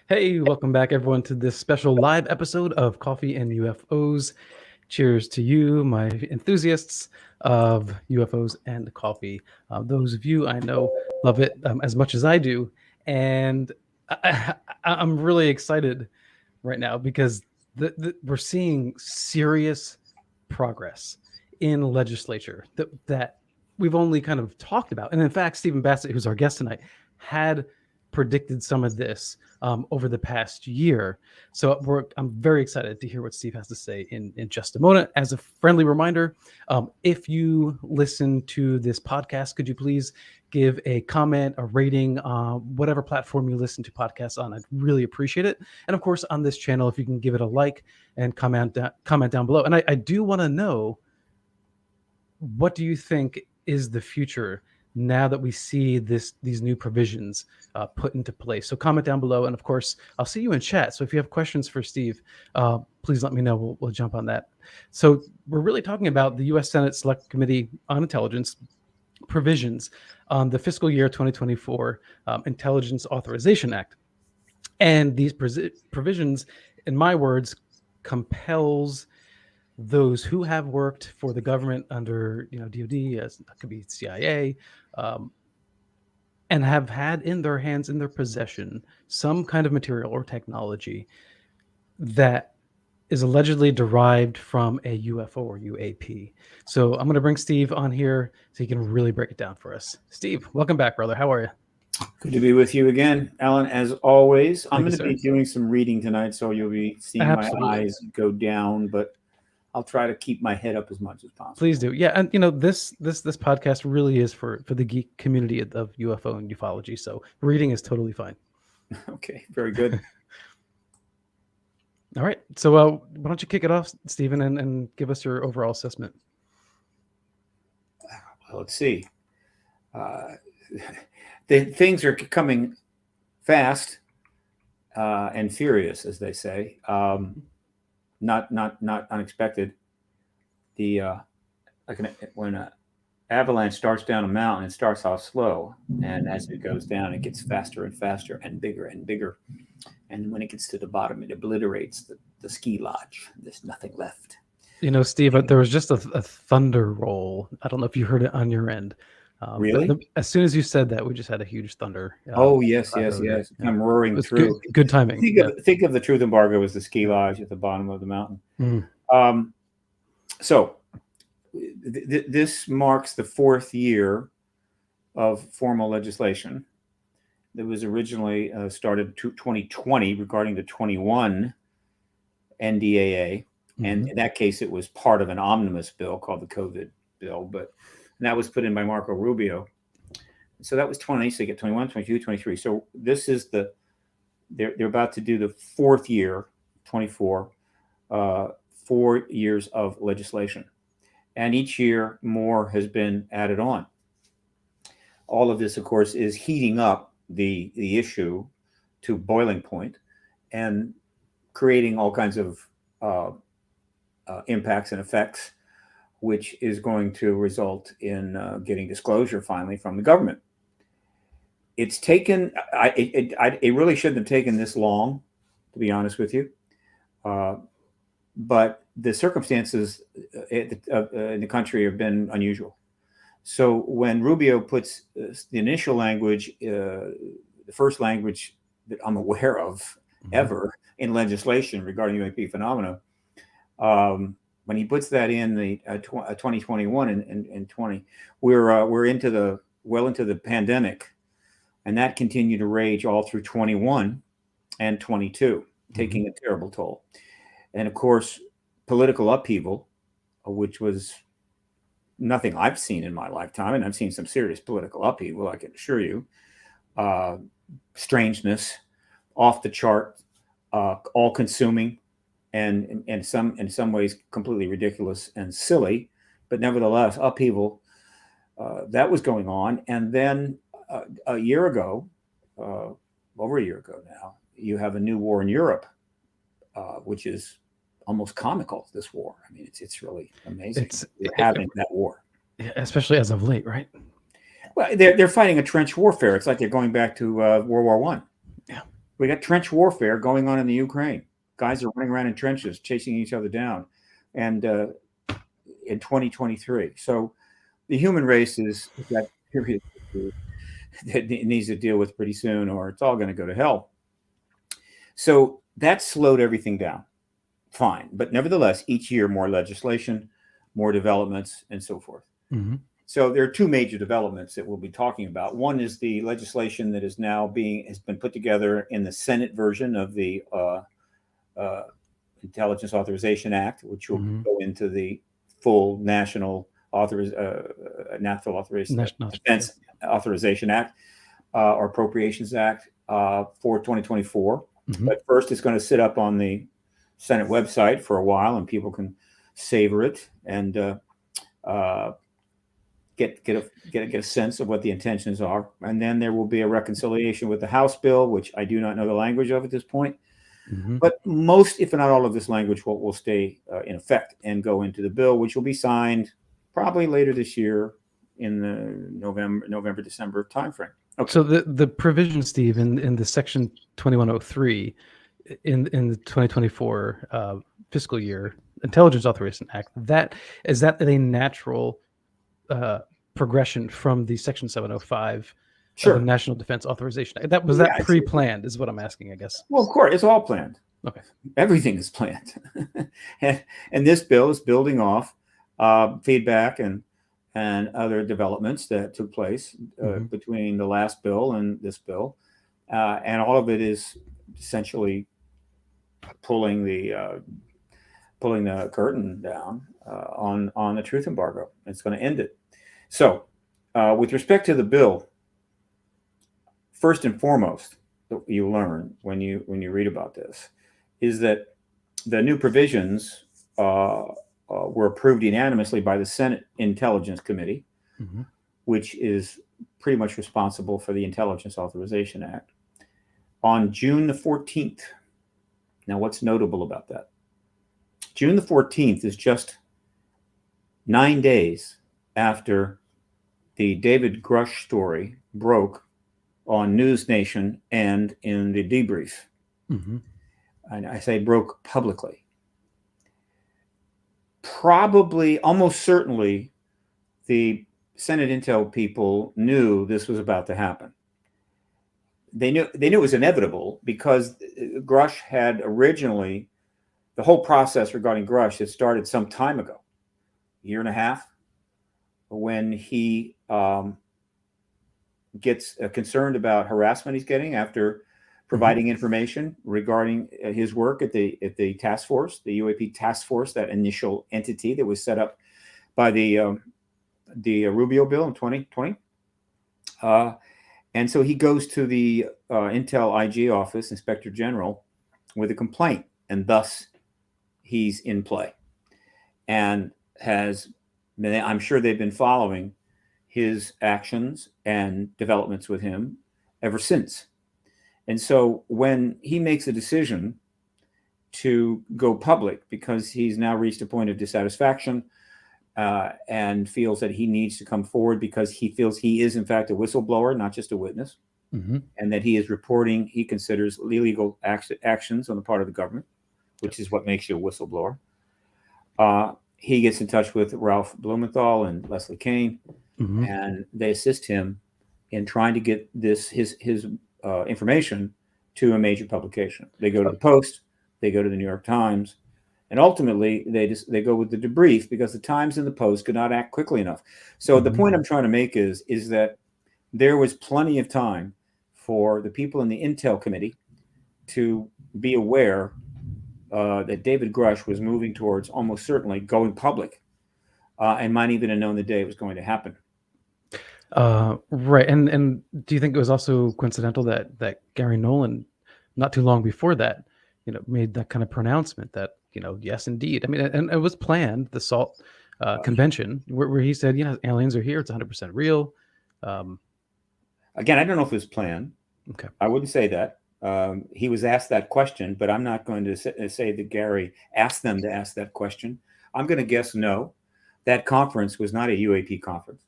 Hey, welcome back, everyone, to this special live episode of Coffee and UFOs. Cheers to you, my enthusiasts of UFOs and coffee. Those of you I know love it as much as I do. And I'm really excited right now because we're seeing serious progress in legislature that we've only kind of talked about. And in fact, Stephen Bassett, who's our guest tonight, had predicted some of this over the past year. So I'm very excited to hear what Steve has to say in just a moment. As a friendly reminder, if you listen to this podcast, could you please give a comment, a rating, whatever platform you listen to podcasts on? I'd really appreciate it. And of course, on this channel, if you can give it a like and comment down below. And I do want to know, what do you think is the future now that we see these new provisions put into place? So comment down below, and of course I'll see you in chat. So if you have questions for Steve, please let me know. We'll jump on that. So we're really talking about the U.S. Senate Select Committee on Intelligence provisions on the fiscal year 2024 Intelligence Authorization Act, and these provisions, in my words, compels those who have worked for the government under DoD, as that could be CIA, and have had in their hands, in their possession, some kind of material or technology that is allegedly derived from a UFO or UAP. So I'm going to bring Steve on here so he can really break it down for us. Steve, welcome back, brother. How are you? Good to be with you again, Alan, as always. I'm going to be doing some reading tonight, so you'll be seeing my eyes go down, but I'll try to keep my head up as much as possible. Please do. Yeah. And this podcast really is for the geek community of UFO and ufology. So reading is totally fine. Okay. Very good. All right. So why don't you kick it off, Stephen, and give us your overall assessment? Well, let's see. The things are coming fast and furious, as they say. Not unexpected. When an avalanche starts down a mountain, it starts off slow, and as it goes down, it gets faster and faster and bigger. And when it gets to the bottom, it obliterates the ski lodge. There's nothing left. Steve, there was just a thunder roll. I don't know if you heard it on your end. Really? As soon as you said that, we just had a huge thunder. Oh, yes. I'm roaring through. Good timing. Think of the truth embargo as the ski lodge at the bottom of the mountain. Mm. So this marks the fourth year of formal legislation that was originally started 2020 regarding the 21 NDAA. Mm-hmm. And in that case, it was part of an omnibus bill called the COVID bill, and that was put in by Marco Rubio. So that was 20, so you get 21, 22, 23. So this is they're about to do the fourth year, 24, 4 years of legislation. And each year more has been added on. All of this, of course, is heating up the issue to boiling point and creating all kinds of impacts and effects, which is going to result in getting disclosure finally from the government. It's taken, it really shouldn't have taken this long, to be honest with you. But the circumstances in the country have been unusual. So when Rubio puts the initial language, the first language that I'm aware of ever in legislation regarding UAP phenomena, when he puts that in the 2021 and 20, we're into the pandemic, and that continued to rage all through 21 and 22, taking a terrible toll. And of course, political upheaval, which was nothing I've seen in my lifetime, and I've seen some serious political upheaval, I can assure you. Strangeness, off the chart, all-consuming, and in some ways completely ridiculous and silly, but nevertheless upheaval that was going on. And then a year ago, over a year ago now, you have a new war in Europe, which is almost comical. This war, I mean, it's really amazing. We're having that war, especially as of late, right? Well, they're fighting a trench warfare. It's like they're going back to World War I. Yeah. We got trench warfare going on in the Ukraine. Guys are running around in trenches, chasing each other down, and in 2023. So the human race is that period that it needs to deal with pretty soon, or it's all going to go to hell. So that slowed everything down. Fine, but nevertheless, each year more legislation, more developments, and so forth. Mm-hmm. So there are two major developments that we'll be talking about. One is the legislation that is now has been put together in the Senate version of the Intelligence Authorization Act, which will go into the full National Defense Authorization Act or Appropriations Act for 2024. Mm-hmm. But first, it's going to sit up on the Senate website for a while, and people can savor it and get a sense of what the intentions are. And then there will be a reconciliation with the House bill, which I do not know the language of at this point. Mm-hmm. But most, if not all, of this language will stay in effect and go into the bill, which will be signed probably later this year in the November, December timeframe. Okay. So the provision, Steve, in the Section 2103 in the 2024 fiscal year Intelligence Authorization Act, that a natural progression from the Section 705 Sure. of the National Defense Authorization Act? That pre-planned, is what I'm asking, I guess. Well, of course, it's all planned. Okay. Everything is planned. and this bill is building off feedback and other developments that took place between the last bill and this bill. And all of it is essentially pulling the curtain down on the truth embargo. It's going to end it. So with respect to the bill, first and foremost, that you learn when you read about this is that the new provisions were approved unanimously by the Senate Intelligence Committee, which is pretty much responsible for the Intelligence Authorization Act, on June the 14th. Now, what's notable about that? June the 14th is just 9 days after the David Grusch story broke on News Nation and in the debrief. And I say broke publicly. Probably, almost certainly, the Senate Intel people knew this was about to happen. They knew it was inevitable because Grusch had originally, the whole process regarding Grusch had started some time ago, a year and a half, when he gets concerned about harassment he's getting after providing information regarding his work at the task force, the UAP task force, that initial entity that was set up by the Rubio bill in 2020. And so he goes to the Intel IG office, Inspector General, with a complaint, and thus he's in play. And I'm sure they've been following his actions and developments with him ever since. And so when he makes a decision to go public because he's now reached a point of dissatisfaction and feels that he needs to come forward because he feels he is in fact a whistleblower, not just a witness, and that he is reporting, he considers illegal actions on the part of the government, which is what makes you a whistleblower. He gets in touch with Ralph Blumenthal and Leslie Kean, and they assist him in trying to get his information to a major publication. They go to the Post, they go to the New York Times, and ultimately they go with the debrief because the Times and the Post could not act quickly enough. So the point I'm trying to make is that there was plenty of time for the people in the Intel Committee to be aware that David Grusch was moving towards almost certainly going public, and might even have known the day it was going to happen. Right. And do you think it was also coincidental that Gary Nolan, not too long before that, made that kind of pronouncement that, yes, indeed. I mean, and it was planned, the SALT convention, where he said, aliens are here, it's 100% real. Again, I don't know if it was planned. Okay. I wouldn't say that. He was asked that question, but I'm not going to say that Gary asked them to ask that question. I'm going to guess no. That conference was not a UAP conference.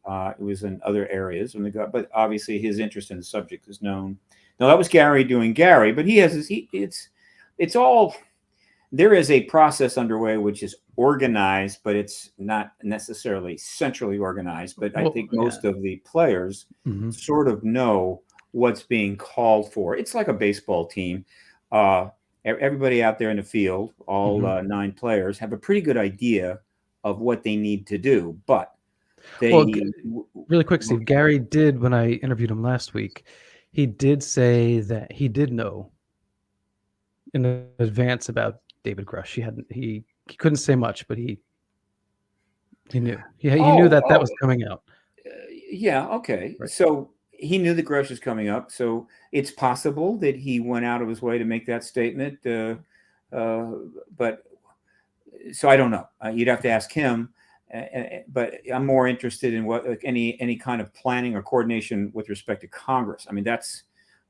It was in other areas when but obviously his interest in the subject is known. Now that was Gary doing Gary, but he has this. It's all. There is a process underway which is organized, but it's not necessarily centrally organized. But I think most of the players sort of know what's being called for. It's like a baseball team. Everybody out there in the field, all 9 players, have a pretty good idea of what they need to do. But really quick, Steve, Gary did, when I interviewed him last week, he did say that he did know in advance about David Grusch. He couldn't say much, but he knew. He knew that was coming out. Yeah. Okay. Right. So he knew that Grusch was coming up. So it's possible that he went out of his way to make that statement. But so I don't know. You'd have to ask him. But I'm more interested in what any kind of planning or coordination with respect to Congress. I mean, that's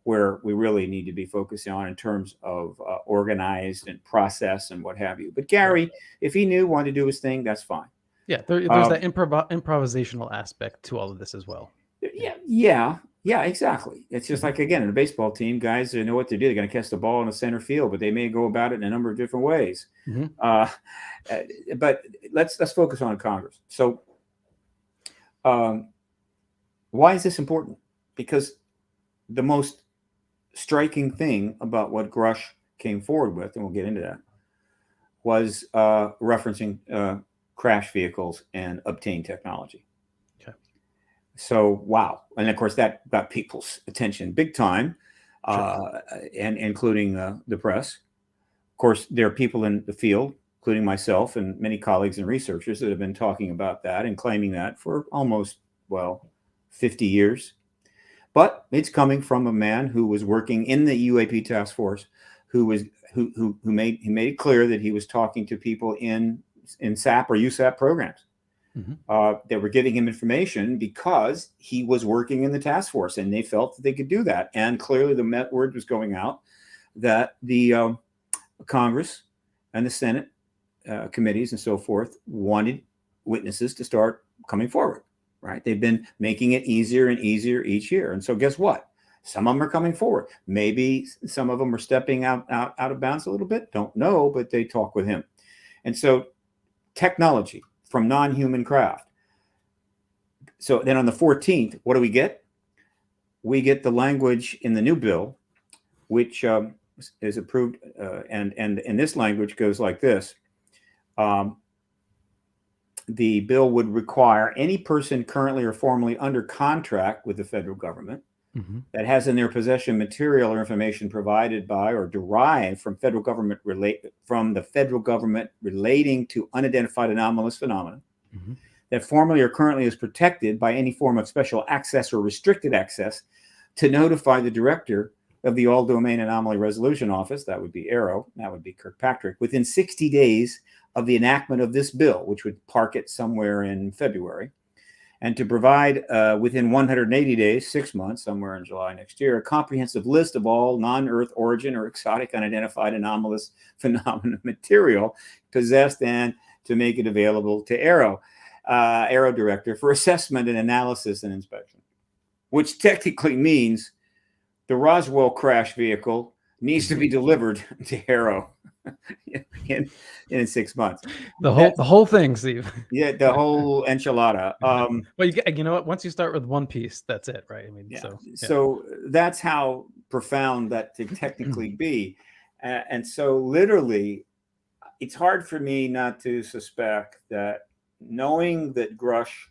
where we really need to be focusing on in terms of organized and process and what have you. But Gary, if he wanted to do his thing, that's fine. Yeah, there's that improvisational aspect to all of this as well. Yeah, exactly. It's just like, again, in a baseball team, guys know what to do. They're going to catch the ball in the center field, but they may go about it in a number of different ways. But let's focus on Congress. So why is this important? Because the most striking thing about what Grusch came forward with, and we'll get into that, was referencing crash vehicles and obtained technology. Okay. So, wow. And of course, that got people's attention big time, and including the press. Of course, there are people in the field, including myself and many colleagues and researchers, that have been talking about that and claiming that for almost, 50 years. But it's coming from a man who was working in the UAP task force, who made it clear that he was talking to people in SAP or USAP programs that were giving him information because he was working in the task force, and they felt that they could do that. And clearly, the word was going out that the Congress and the Senate committees and so forth wanted witnesses to start coming forward. Right? They've been making it easier and easier each year. And so guess what? Some of them are coming forward. Maybe some of them are stepping out of bounds a little bit. Don't know, but they talk with him. And so technology from non-human craft. So then on the 14th, what do we get? We get the language in the new bill, which is approved. And this language goes like this. The bill would require any person currently or formerly under contract with the federal government that has in their possession material or information provided by or derived from the federal government relating to unidentified anomalous phenomena that formerly or currently is protected by any form of special access or restricted access to notify the director of the All-Domain Anomaly Resolution Office, that would be AARO, that would be Kirkpatrick, within 60 days of the enactment of this bill, which would park it somewhere in February, and to provide within 180 days, 6 months, somewhere in July next year, a comprehensive list of all non-Earth origin or exotic unidentified anomalous phenomena material possessed, and to make it available to AARO director for assessment and analysis and inspection, which technically means the Roswell crash vehicle needs to be delivered to AARO in 6 months. The whole thing, Steve. Yeah, the whole enchilada. Well, you know what? Once you start with one piece, that's it, right? I mean, yeah. So that's how profound that could technically be. And so literally, it's hard for me not to suspect that, knowing that Grusch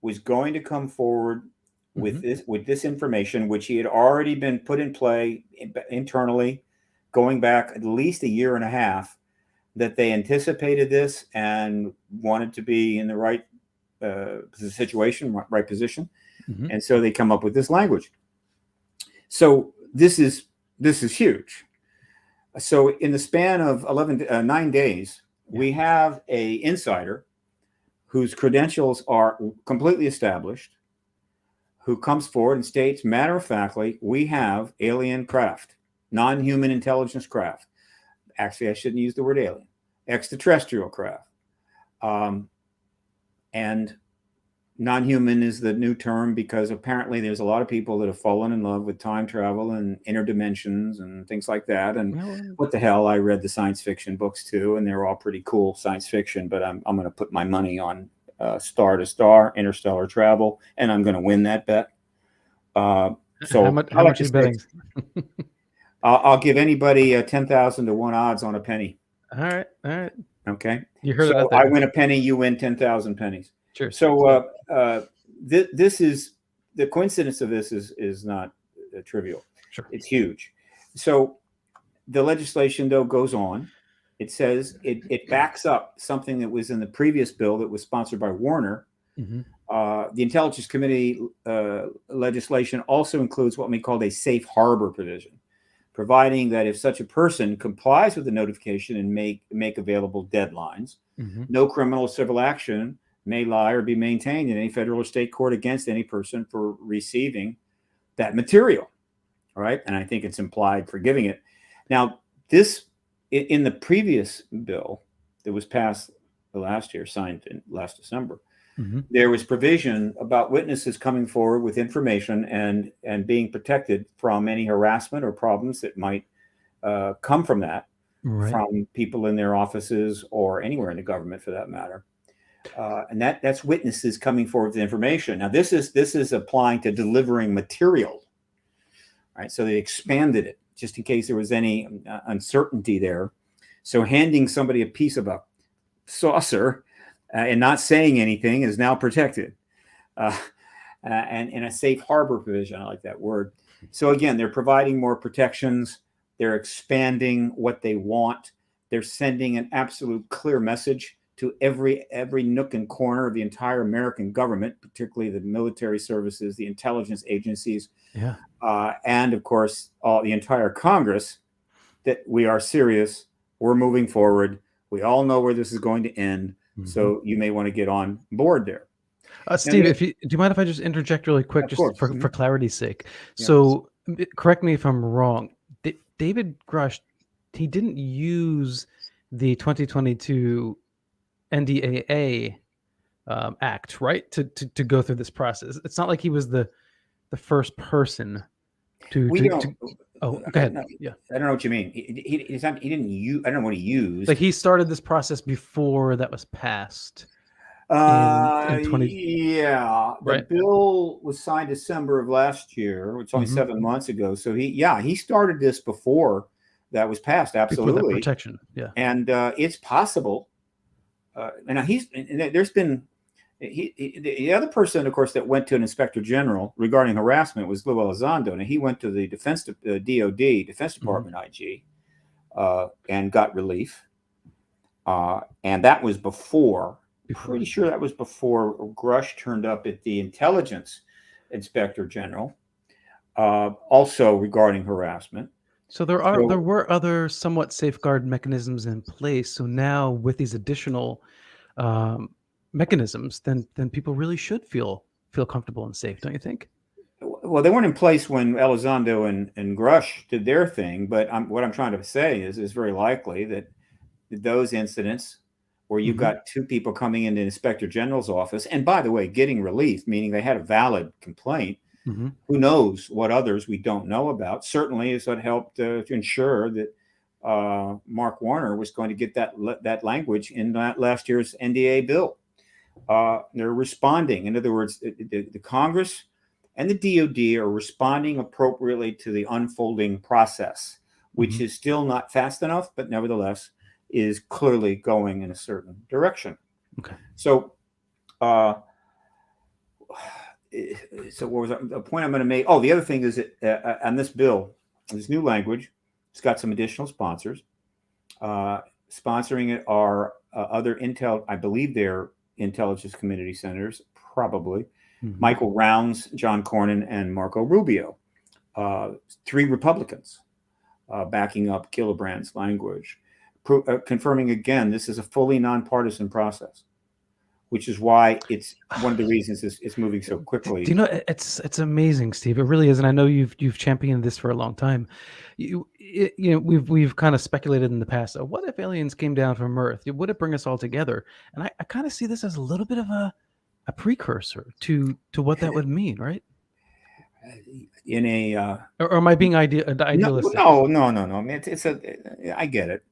was going to come forward with this information, which he had already been put in play internally, going back at least a year and a half, that they anticipated this and wanted to be in the right situation, right position, and so they come up with this language. So this is huge. So in the span of 9 days, we have a insider whose credentials are completely established, who comes forward and states matter-of-factly, we have alien craft, non-human intelligence craft. Actually, I shouldn't use the word alien, extraterrestrial craft. And Non-human is the new term because apparently there's a lot of people that have fallen in love with time travel and interdimensions and things like that. And Well, what the hell? I read the science fiction books too, and they're all pretty cool science fiction. But I'm going to put my money on star to star interstellar travel, and I'm going to win that bet. how So much? I How like much to are you say betting? I'll give anybody 10,000 to 1 odds on a penny. All right, all right. Okay, You heard it so out I there. win a penny, you win 10,000 pennies. Cheers. So this is the coincidence of this is not trivial. Sure. It's huge. So the legislation though goes on. It says it backs up something that was in the previous bill that was sponsored by Warner. Mm-hmm. The Intelligence Committee legislation also includes what we call a safe harbor provision, providing that if such a person complies with the notification and make available deadlines, Mm-hmm. no criminal or civil action may lie or be maintained in any federal or state court against any person for receiving that material. All right. And I think it's implied for giving it. Now, this in the previous bill that was passed last year, signed in last December, Mm-hmm. there was provision about witnesses coming forward with information and being protected from any harassment or problems that might come from that, Right. from people in their offices or anywhere in the government for that matter. And that's witnesses coming forward with information. Now, this is applying to delivering material, right? So they expanded it just in case there was any uncertainty there. So handing somebody a piece of a saucer and not saying anything is now protected. And in a safe harbor provision, I like that word. So again, they're providing more protections. They're expanding what they want. They're sending an absolute clear message to every nook and corner of the entire American government, particularly the military services, the intelligence agencies, Yeah. and of course, the entire Congress, that we are serious. We're moving forward. We all know where this is going to end. Mm-hmm. So you may want to get on board there. Steve, do you mind if I just interject really quick, just for clarity's sake? Yeah. So, correct me if I'm wrong. David Grusch, he didn't use the 2022 NDAA Act, right, to go through this process. It's not like he was the first person to. Oh, go ahead. Yeah, I don't know what you mean. He didn't use. I don't know what he used. Like he started this process before that was passed. Yeah, right? The bill was signed December of last year, which is only 7 months ago. So he started this before that was passed. Absolutely, before that protection. Yeah, and it's possible. And there's been the other person, of course, that went to an inspector general regarding harassment was Lou Elizondo, and he went to the DOD, Defense Department IG, and got relief. And that was before. Pretty sure that was before Grusch turned up at the Intelligence Inspector General, also regarding harassment. So there were other somewhat safeguard mechanisms in place. So now with these additional mechanisms, then people really should feel comfortable and safe, don't you think? Well, they weren't in place when Elizondo and Grusch did their thing, but what I'm trying to say is very likely that those incidents where you've got two people coming into the Inspector General's office, and by the way, getting relief, meaning they had a valid complaint. Mm-hmm. Who knows what others we don't know about? Certainly, is what helped to ensure that Mark Warner was going to get that language in that last year's NDA bill. They're responding. In other words, the Congress and the DOD are responding appropriately to the unfolding process, which is still not fast enough, but nevertheless is clearly going in a certain direction. Okay. So, what was the point I'm going to make? Oh, the other thing is that on this bill, this new language, it's got some additional sponsors. Sponsoring it are other I believe they're Intelligence Community Senators, probably. Michael Rounds, John Cornyn, and Marco Rubio. 3 Republicans backing up Gillibrand's language. Confirming again, this is a fully nonpartisan process, which is why it's one of the reasons it's moving so quickly. Do you know, it's amazing, Steve. It really is, and I know you've championed this for a long time. We've kind of speculated in the past. What if aliens came down from Earth? Would it bring us all together? And I kind of see this as a little bit of a precursor to what that would mean, right? In a Or am I being no, idealistic? no. I mean, I get it.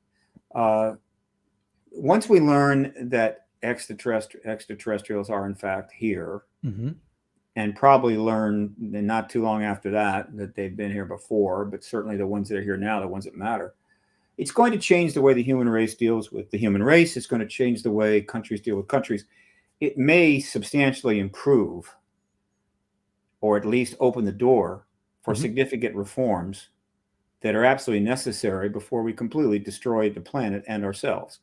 Once we learn that extraterrestrials are in fact here, Mm-hmm. and probably learn not too long after that that they've been here before, but certainly the ones that are here now, the ones that matter, it's going to change the way the human race deals with the human race. It's going to change the way countries deal with countries. It may substantially improve, or at least open the door for Mm-hmm. significant reforms that are absolutely necessary before we completely destroy the planet and ourselves.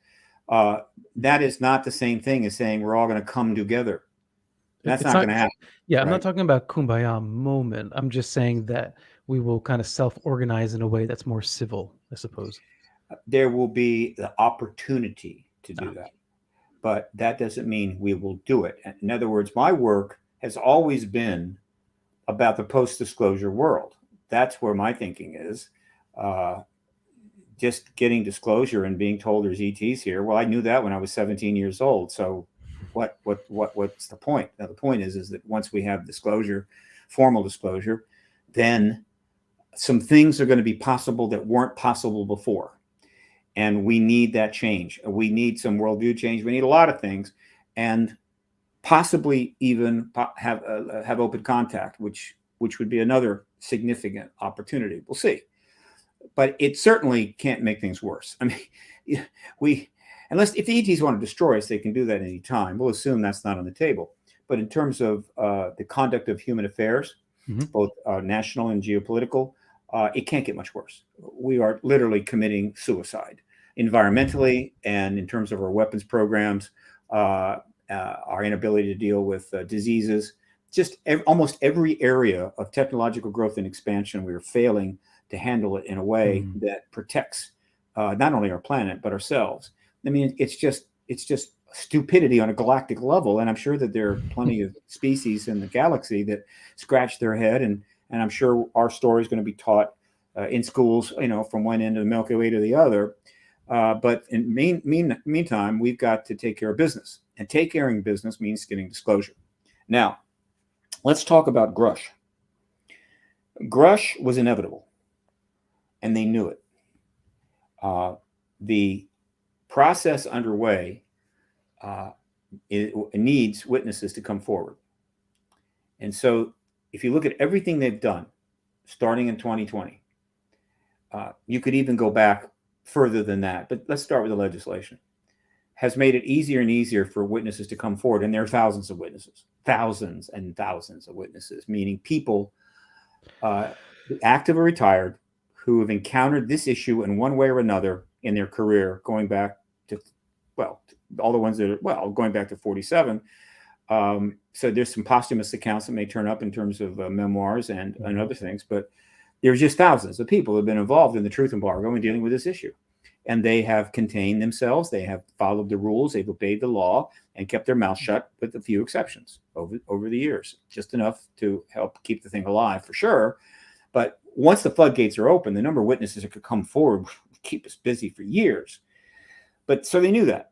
That is not the same thing as saying we're all going to come together. That's It's not not. going to happen, Yeah, I'm not right? talking about kumbaya moment. I'm just saying that we will kind of self-organize in a way that's more civil, I suppose. There will be the opportunity to do Ah, that, but that doesn't mean we will do it. In other words, my work has always been about the post-disclosure world. That's where my thinking is. Uh, just getting disclosure and being told there's ETs here. Well, I knew that when I was 17 years old. So what's the point? Now, the point is that once we have disclosure, formal disclosure, then some things are going to be possible that weren't possible before. And we need that change. We need some worldview change. We need a lot of things, and possibly even have open contact, which would be another significant opportunity. We'll see, but it certainly can't make things worse. I mean, we unless if the ETs want to destroy us, they can do that any time. We'll assume that's not on the table. But in terms of the conduct of human affairs, mm-hmm. both national and geopolitical, it can't get much worse. We are literally committing suicide environmentally and in terms of our weapons programs, our inability to deal with diseases, just almost every area of technological growth and expansion, we are failing to handle it in a way that protects not only our planet but ourselves. I mean, it's just stupidity on a galactic level, and I'm sure that there are plenty of species in the galaxy that scratch their head, and I'm sure our story is going to be taught in schools, from one end of the Milky Way to the other. But in meantime, we've got to take care of business, and take care of business means getting disclosure. Now, let's talk about Grusch. Grusch was inevitable, and they knew it. The process underway it needs witnesses to come forward. And so if you look at everything they've done, starting in 2020, you could even go back further than that. But let's start with the legislation. Has made it easier and easier for witnesses to come forward. And there are thousands of witnesses, thousands and thousands of witnesses, meaning people, active or retired, who have encountered this issue in one way or another in their career, going back to, all the ones that are, going back to 47. So there's some posthumous accounts that may turn up in terms of memoirs and other things, but there's just thousands of people who have been involved in the truth embargo and dealing with this issue. And they have contained themselves. They have followed the rules. They've obeyed the law and kept their mouth shut, with a few exceptions over the years, just enough to help keep the thing alive for sure. But once the floodgates are open, the number of witnesses that could come forward would keep us busy for years. But so they knew that.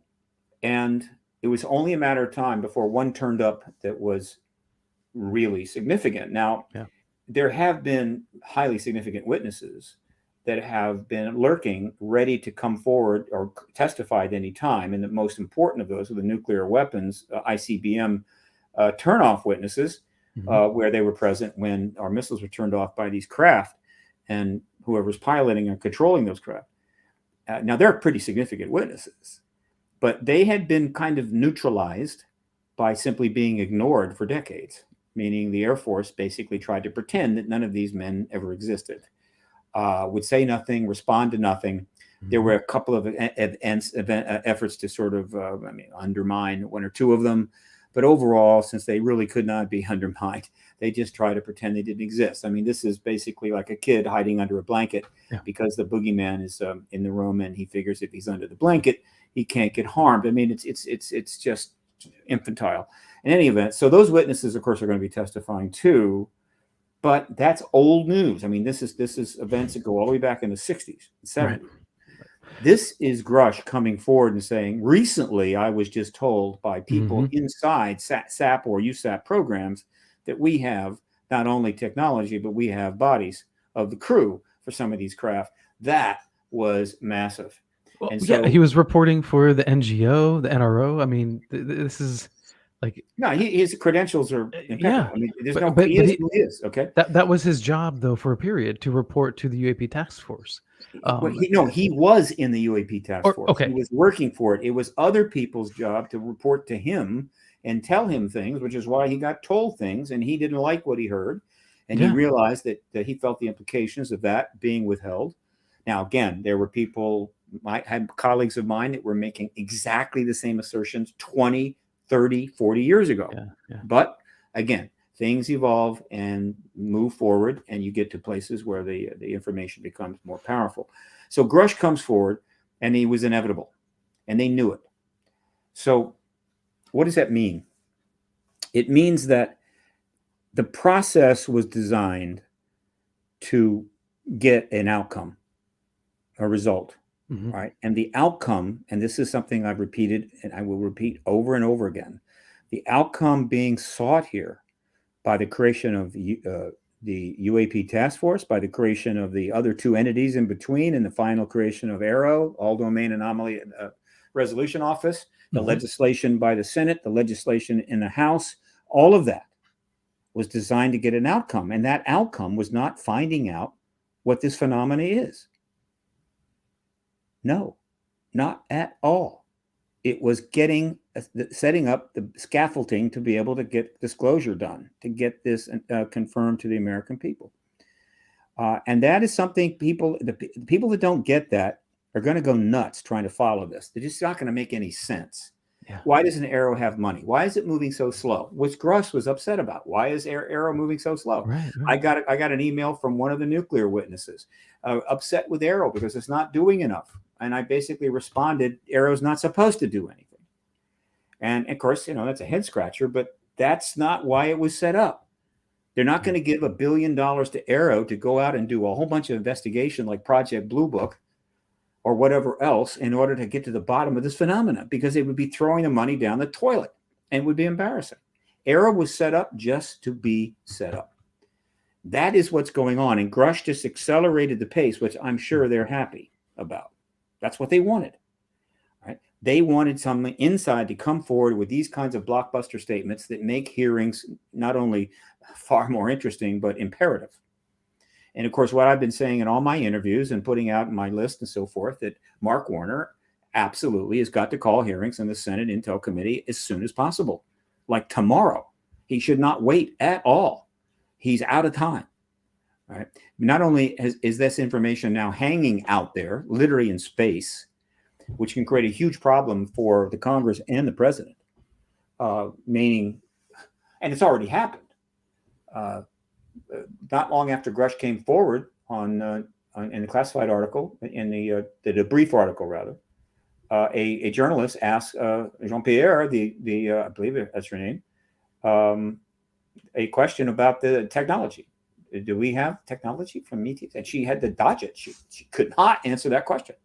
And it was only a matter of time before one turned up that was really significant. Now, there have been highly significant witnesses that have been lurking, ready to come forward or testify at any time. And the most important of those are the nuclear weapons, ICBM turnoff witnesses, where they were present when our missiles were turned off by these craft, and whoever's piloting and controlling those craft. Now, they're pretty significant witnesses, but they had been kind of neutralized by simply being ignored for decades, meaning the Air Force basically tried to pretend that none of these men ever existed, would say nothing, respond to nothing. There were a couple of efforts to sort of, undermine one or two of them. But overall, since they really could not be undermined, they just try to pretend they didn't exist. I mean, this is basically like a kid hiding under a blanket because the boogeyman is in the room, and he figures if he's under the blanket, he can't get harmed. I mean, it's just infantile. In any event, so those witnesses, of course, are going to be testifying too. But that's old news. I mean, this is events that go all the way back in the 60s, 70s. Right. This is Grusch coming forward and saying, recently I was just told by people inside SAP or USAP programs that we have not only technology, but we have bodies of the crew for some of these craft. That was massive. Well, And yeah, so he was reporting for the NGO, the NRO. I mean, this is like, no, his credentials are impeccable. yeah, I mean, there's but no, but he but is he, who he is. Okay. that was his job though for a period, to report to the UAP task force. He was in the UAP task Or force. He okay, was working for it. It was other people's job to report to him and tell him things, which is why he got told things and he didn't like what he heard. And he yeah, realized that he felt the implications of that being withheld. Now, again, there were people, I had colleagues of mine that were making exactly the same assertions 20, 30, 40 years ago. yeah. But again, things evolve and move forward, and you get to places where the information becomes more powerful. So Grusch comes forward, and he was inevitable, and they knew it. So what does that mean? It means that the process was designed to get an outcome, a result, right? And the outcome, and this is something I've repeated and I will repeat over and over again, the outcome being sought here by the creation of the UAP task force, by the creation of the other two entities in between, and the final creation of ARROW, All-domain Anomaly Resolution Office, the legislation by the Senate, the legislation in the House, all of that was designed to get an outcome. And that outcome was not finding out what this phenomena is. No, not at all. It was setting up the scaffolding to be able to get disclosure done, to get this confirmed to the American people. And that is something the people that don't get that are going to go nuts trying to follow this. They're just not going to make any sense. Yeah. Why doesn't ARROW have money? Why is it moving so slow? Which Grusch was upset about. Why is ARROW moving so slow? Right. I got an email from one of the nuclear witnesses, upset with ARROW because it's not doing enough. And I basically responded, ARROW's not supposed to do anything. And of course, that's a head scratcher, but that's not why it was set up. They're not going to give $1 billion to ARROW to go out and do a whole bunch of investigation like Project Blue Book or whatever else in order to get to the bottom of this phenomenon, because they would be throwing the money down the toilet and it would be embarrassing. ARROW was set up just to be set up. That is what's going on. And Grusch just accelerated the pace, which I'm sure they're happy about. That's what they wanted. Right? They wanted something inside to come forward with these kinds of blockbuster statements that make hearings not only far more interesting, but imperative. And of course, what I've been saying in all my interviews and putting out in my list and so forth, that Mark Warner absolutely has got to call hearings in the Senate Intel Committee as soon as possible, like tomorrow. He should not wait at all. He's out of time. All right. Not only is this information now hanging out there, literally in space, which can create a huge problem for the Congress and the president, meaning, and it's already happened. Not long after Grusch came forward in the classified article, in the debrief article rather, a journalist asked Jean-Pierre, I believe that's her name, a question about the technology. Do we have technology from ETs? And she had to dodge it. She could not answer that question.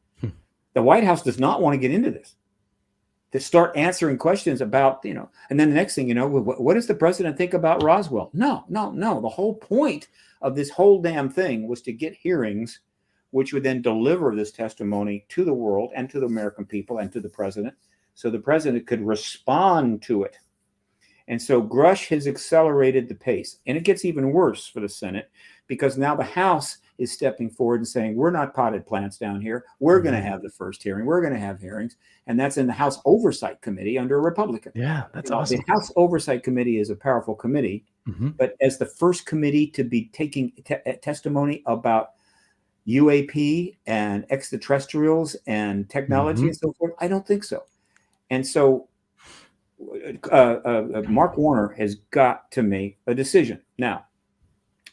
The White House does not want to get into this. To start answering questions about, and then the next thing, what does the president think about Roswell? No. The whole point of this whole damn thing was to get hearings, which would then deliver this testimony to the world and to the American people and to the president, so the president could respond to it. And so Grusch has accelerated the pace. And it gets even worse for the Senate, because now the House is stepping forward and saying, we're not potted plants down here. We're going to have the first hearing. We're going to have hearings. And that's in the House Oversight Committee under a Republican. Yeah, that's awesome. The House Oversight Committee is a powerful committee. But as the first committee to be taking testimony about UAP and extraterrestrials and technology and so forth, I don't think so. And so Mark Warner has got to make a decision. Now,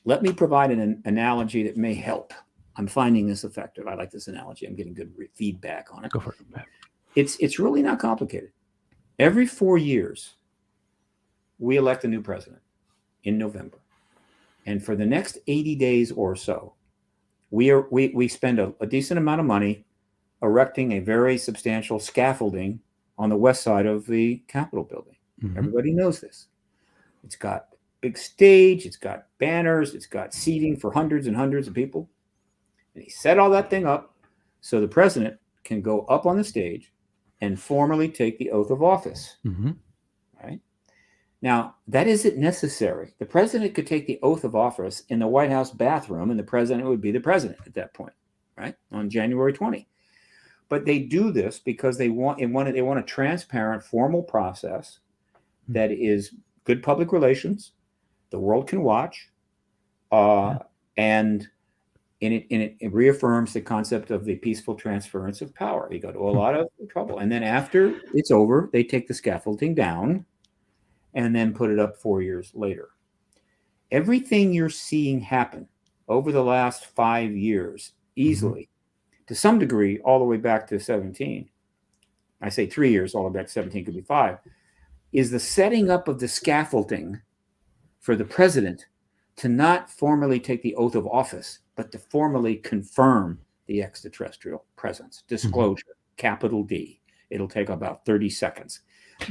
let me provide an analogy that may help. I'm finding this effective. I like this analogy. I'm getting good feedback on it. Go for it. It's really not complicated. Every 4 years, we elect a new president in November. And for the next 80 days or so, we spend a decent amount of money erecting a very substantial scaffolding on the west side of the Capitol building. Everybody knows this. It's got big stage, it's got banners, it's got seating for hundreds and hundreds of people. And he set all that thing up so the president can go up on the stage and formally take the oath of office. Right? Now, that isn't necessary. The president could take the oath of office in the White House bathroom, and the president would be the president at that point, right? On January 20. But they do this because they want a transparent, formal process that is good public relations. The world can watch, and it reaffirms the concept of the peaceful transference of power. You go to a lot of trouble, and then after it's over, they take the scaffolding down and then put it up 4 years later. Everything you're seeing happen over the last 5 years, easily, to some degree, all the way back to 17, I say 3 years, all the way back to 17, could be 5, is the setting up of the scaffolding for the president to not formally take the oath of office, but to formally confirm the extraterrestrial presence. Disclosure, capital D. It'll take about 30 seconds.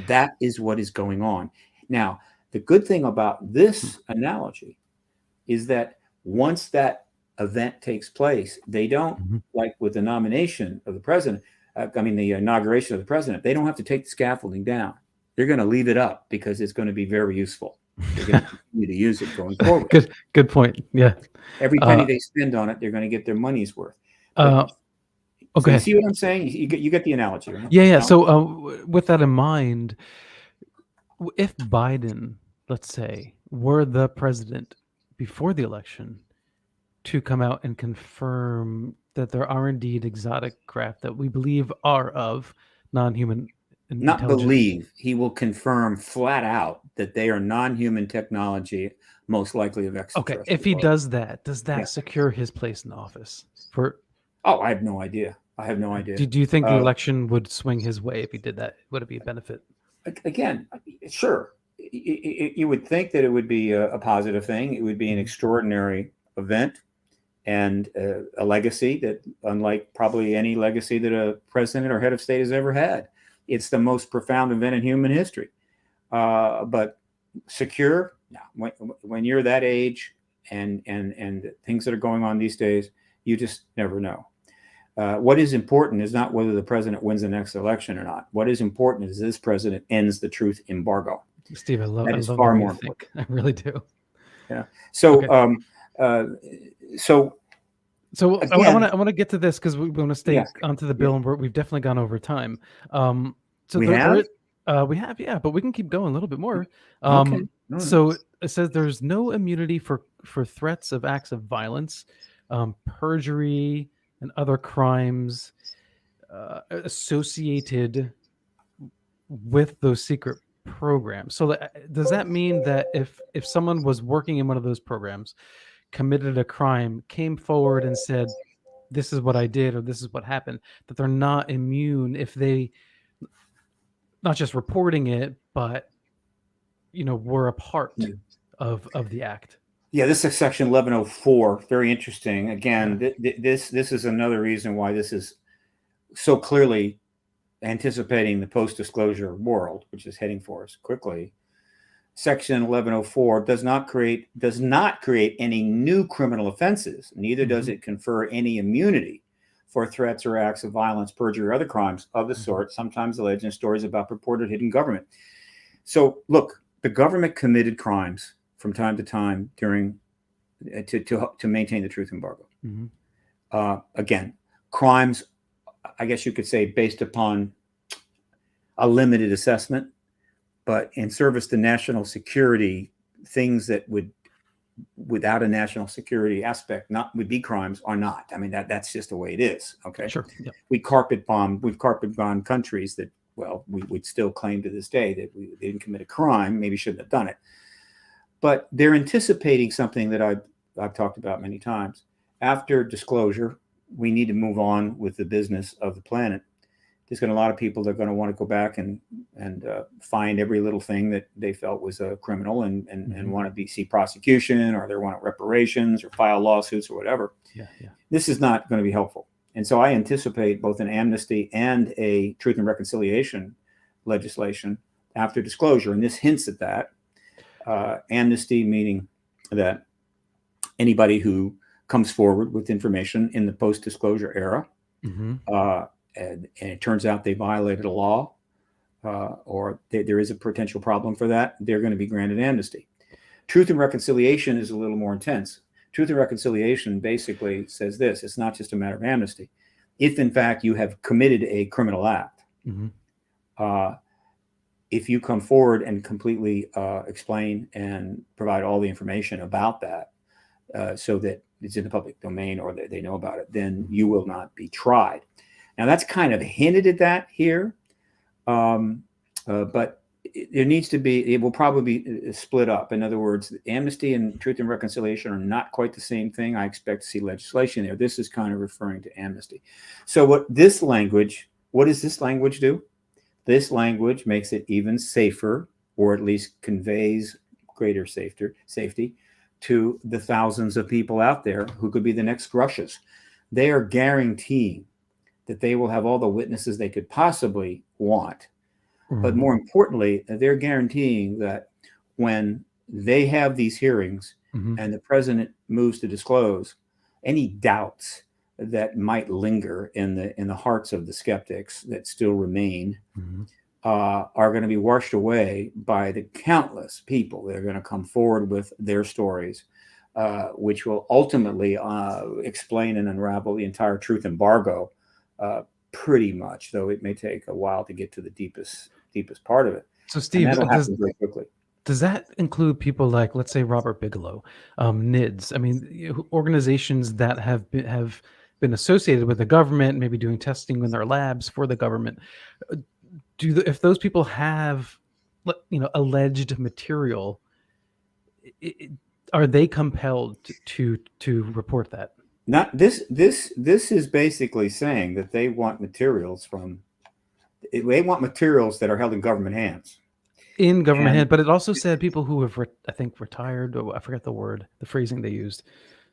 That is what is going on. Now, the good thing about this analogy is that once that event takes place, they don't, like with the nomination of the president, the inauguration of the president, they don't have to take the scaffolding down. They're going to leave it up because it's going to be very useful. They're going to continue to use it going forward. Good point. Yeah. Every penny they spend on it, they're going to get their money's worth. So you see what I'm saying? You get the analogy, right? Yeah. So with that in mind, if Biden, let's say, were the president before the election to come out and confirm that there are indeed exotic craft that we believe are of non-human Not believe, he will confirm flat out that they are non-human technology, most likely of extraterrestrial. Okay, if he does that, does that secure his place in office? I have no idea. Do you think the election would swing his way if he did that? Would it be a benefit? Again, sure. You would think that it would be a positive thing. It would be an extraordinary event and a legacy that, unlike probably any legacy that a president or head of state has ever had. It's the most profound event in human history. But secure, no. When you're that age and things that are going on these days, you just never know. What is important is not whether the president wins the next election or not. What is important is this president ends the truth embargo. Steve, I love that. Is I love far more important. I really do. Yeah. So, So again, I want to get to this because we want to stay onto the bill, and we've definitely gone over time. So we have, but we can keep going a little bit more. Okay. So it says there's no immunity for threats of acts of violence, perjury, and other crimes associated with those secret programs. So does that mean that if someone was working in one of those programs, committed a crime, came forward and said, this is what I did, or this is what happened, that they're not immune if they not just reporting it, but, were a part of the act? Yeah, this is section 1104. Very interesting. Again, this is another reason why this is so clearly anticipating the post-disclosure world, which is heading for us quickly. Section 1104 does not create any new criminal offenses. Neither does it confer any immunity for threats or acts of violence, perjury, or other crimes of the sort, sometimes alleged in stories about purported hidden government. So, look, the government committed crimes from time to time during to maintain the truth embargo. Again, crimes, I guess you could say, based upon a limited assessment. But in service to national security, things that would, without a national security aspect, would be crimes are not. I mean, that's just the way it is. Okay. Sure. Yep. We've carpet bombed countries that, well, we would still claim to this day that they didn't commit a crime, maybe shouldn't have done it. But they're anticipating something that I've talked about many times. After disclosure, we need to move on with the business of the planet. There's going to be a lot of people that are going to want to go back and find every little thing that they felt was a criminal and want to see prosecution, or they want reparations or file lawsuits or whatever. Yeah. This is not going to be helpful. And so I anticipate both an amnesty and a truth and reconciliation legislation after disclosure. And this hints at that. Amnesty meaning that anybody who comes forward with information in the post-disclosure era, and it turns out they violated a law, or there is a potential problem for that, they're going to be granted amnesty. Truth and reconciliation is a little more intense. Truth and reconciliation basically says this: it's not just a matter of amnesty. If in fact you have committed a criminal act, if you come forward and completely explain and provide all the information about that, so that it's in the public domain or they know about it, then you will not be tried. Now that's kind of hinted at that here, but there needs to be, it will probably be split up. In other words, amnesty and truth and reconciliation are not quite the same thing. I expect to see legislation there. This is kind of referring to amnesty. So what does this language do? This language makes it even safer, or at least conveys greater safety to the thousands of people out there who could be the next Grusches. They are guaranteeing that they will have all the witnesses they could possibly want. But more importantly, they're guaranteeing that when they have these hearings and the president moves to disclose, any doubts that might linger in the hearts of the skeptics that still remain are going to be washed away by the countless people that are going to come forward with their stories, which will ultimately explain and unravel the entire truth embargo, pretty much, though it may take a while to get to the deepest part of it. So Steve, and that'll happen very quickly. Does that include people like, let's say, Robert Bigelow, NIDS? I mean, organizations that have been associated with the government, maybe doing testing in their labs for the government. If those people have, alleged material, are they compelled to report that? Not this. This is basically saying that they want materials that are held in government hands. In government hands, but it also said people who have, I think, retired, or I forget the phrasing they used,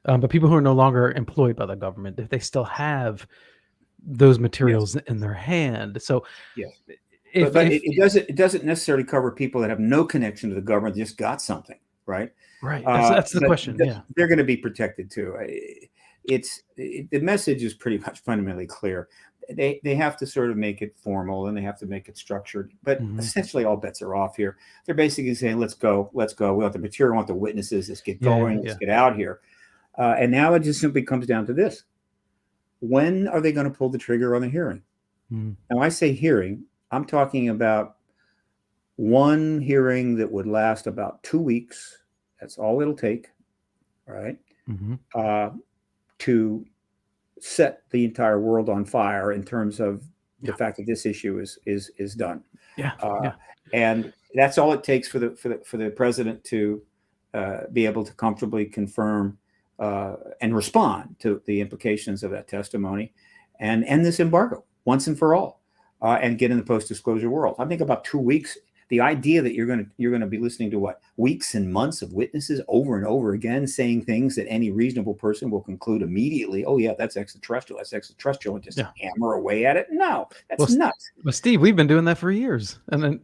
but people who are no longer employed by the government, if they still have those materials in their hand. So yes, but it doesn't necessarily cover people that have no connection to the government, just got something, right? Right. That's the question. Yeah, they're going to be protected too. The message is pretty much fundamentally clear. They have to sort of make it formal and they have to make it structured, but essentially all bets are off here. They're basically saying, let's go. We want the material, we want the witnesses, let's get going, let's get out here. And now it just simply comes down to this: when are they going to pull the trigger on the hearing? Now I say hearing, I'm talking about one hearing that would last about 2 weeks. That's all it'll take, right? To set the entire world on fire in terms of the fact that this issue is done. And that's all it takes for the president to be able to comfortably confirm and respond to the implications of that testimony and end this embargo once and for all, and get in the post-disclosure world. I think about 2 weeks. The idea that you're going to be listening to weeks and months of witnesses over and over again saying things that any reasonable person will conclude immediately, oh yeah, that's extraterrestrial, and just hammer away at it. No, that's nuts. Well, Steve, we've been doing that for years, and then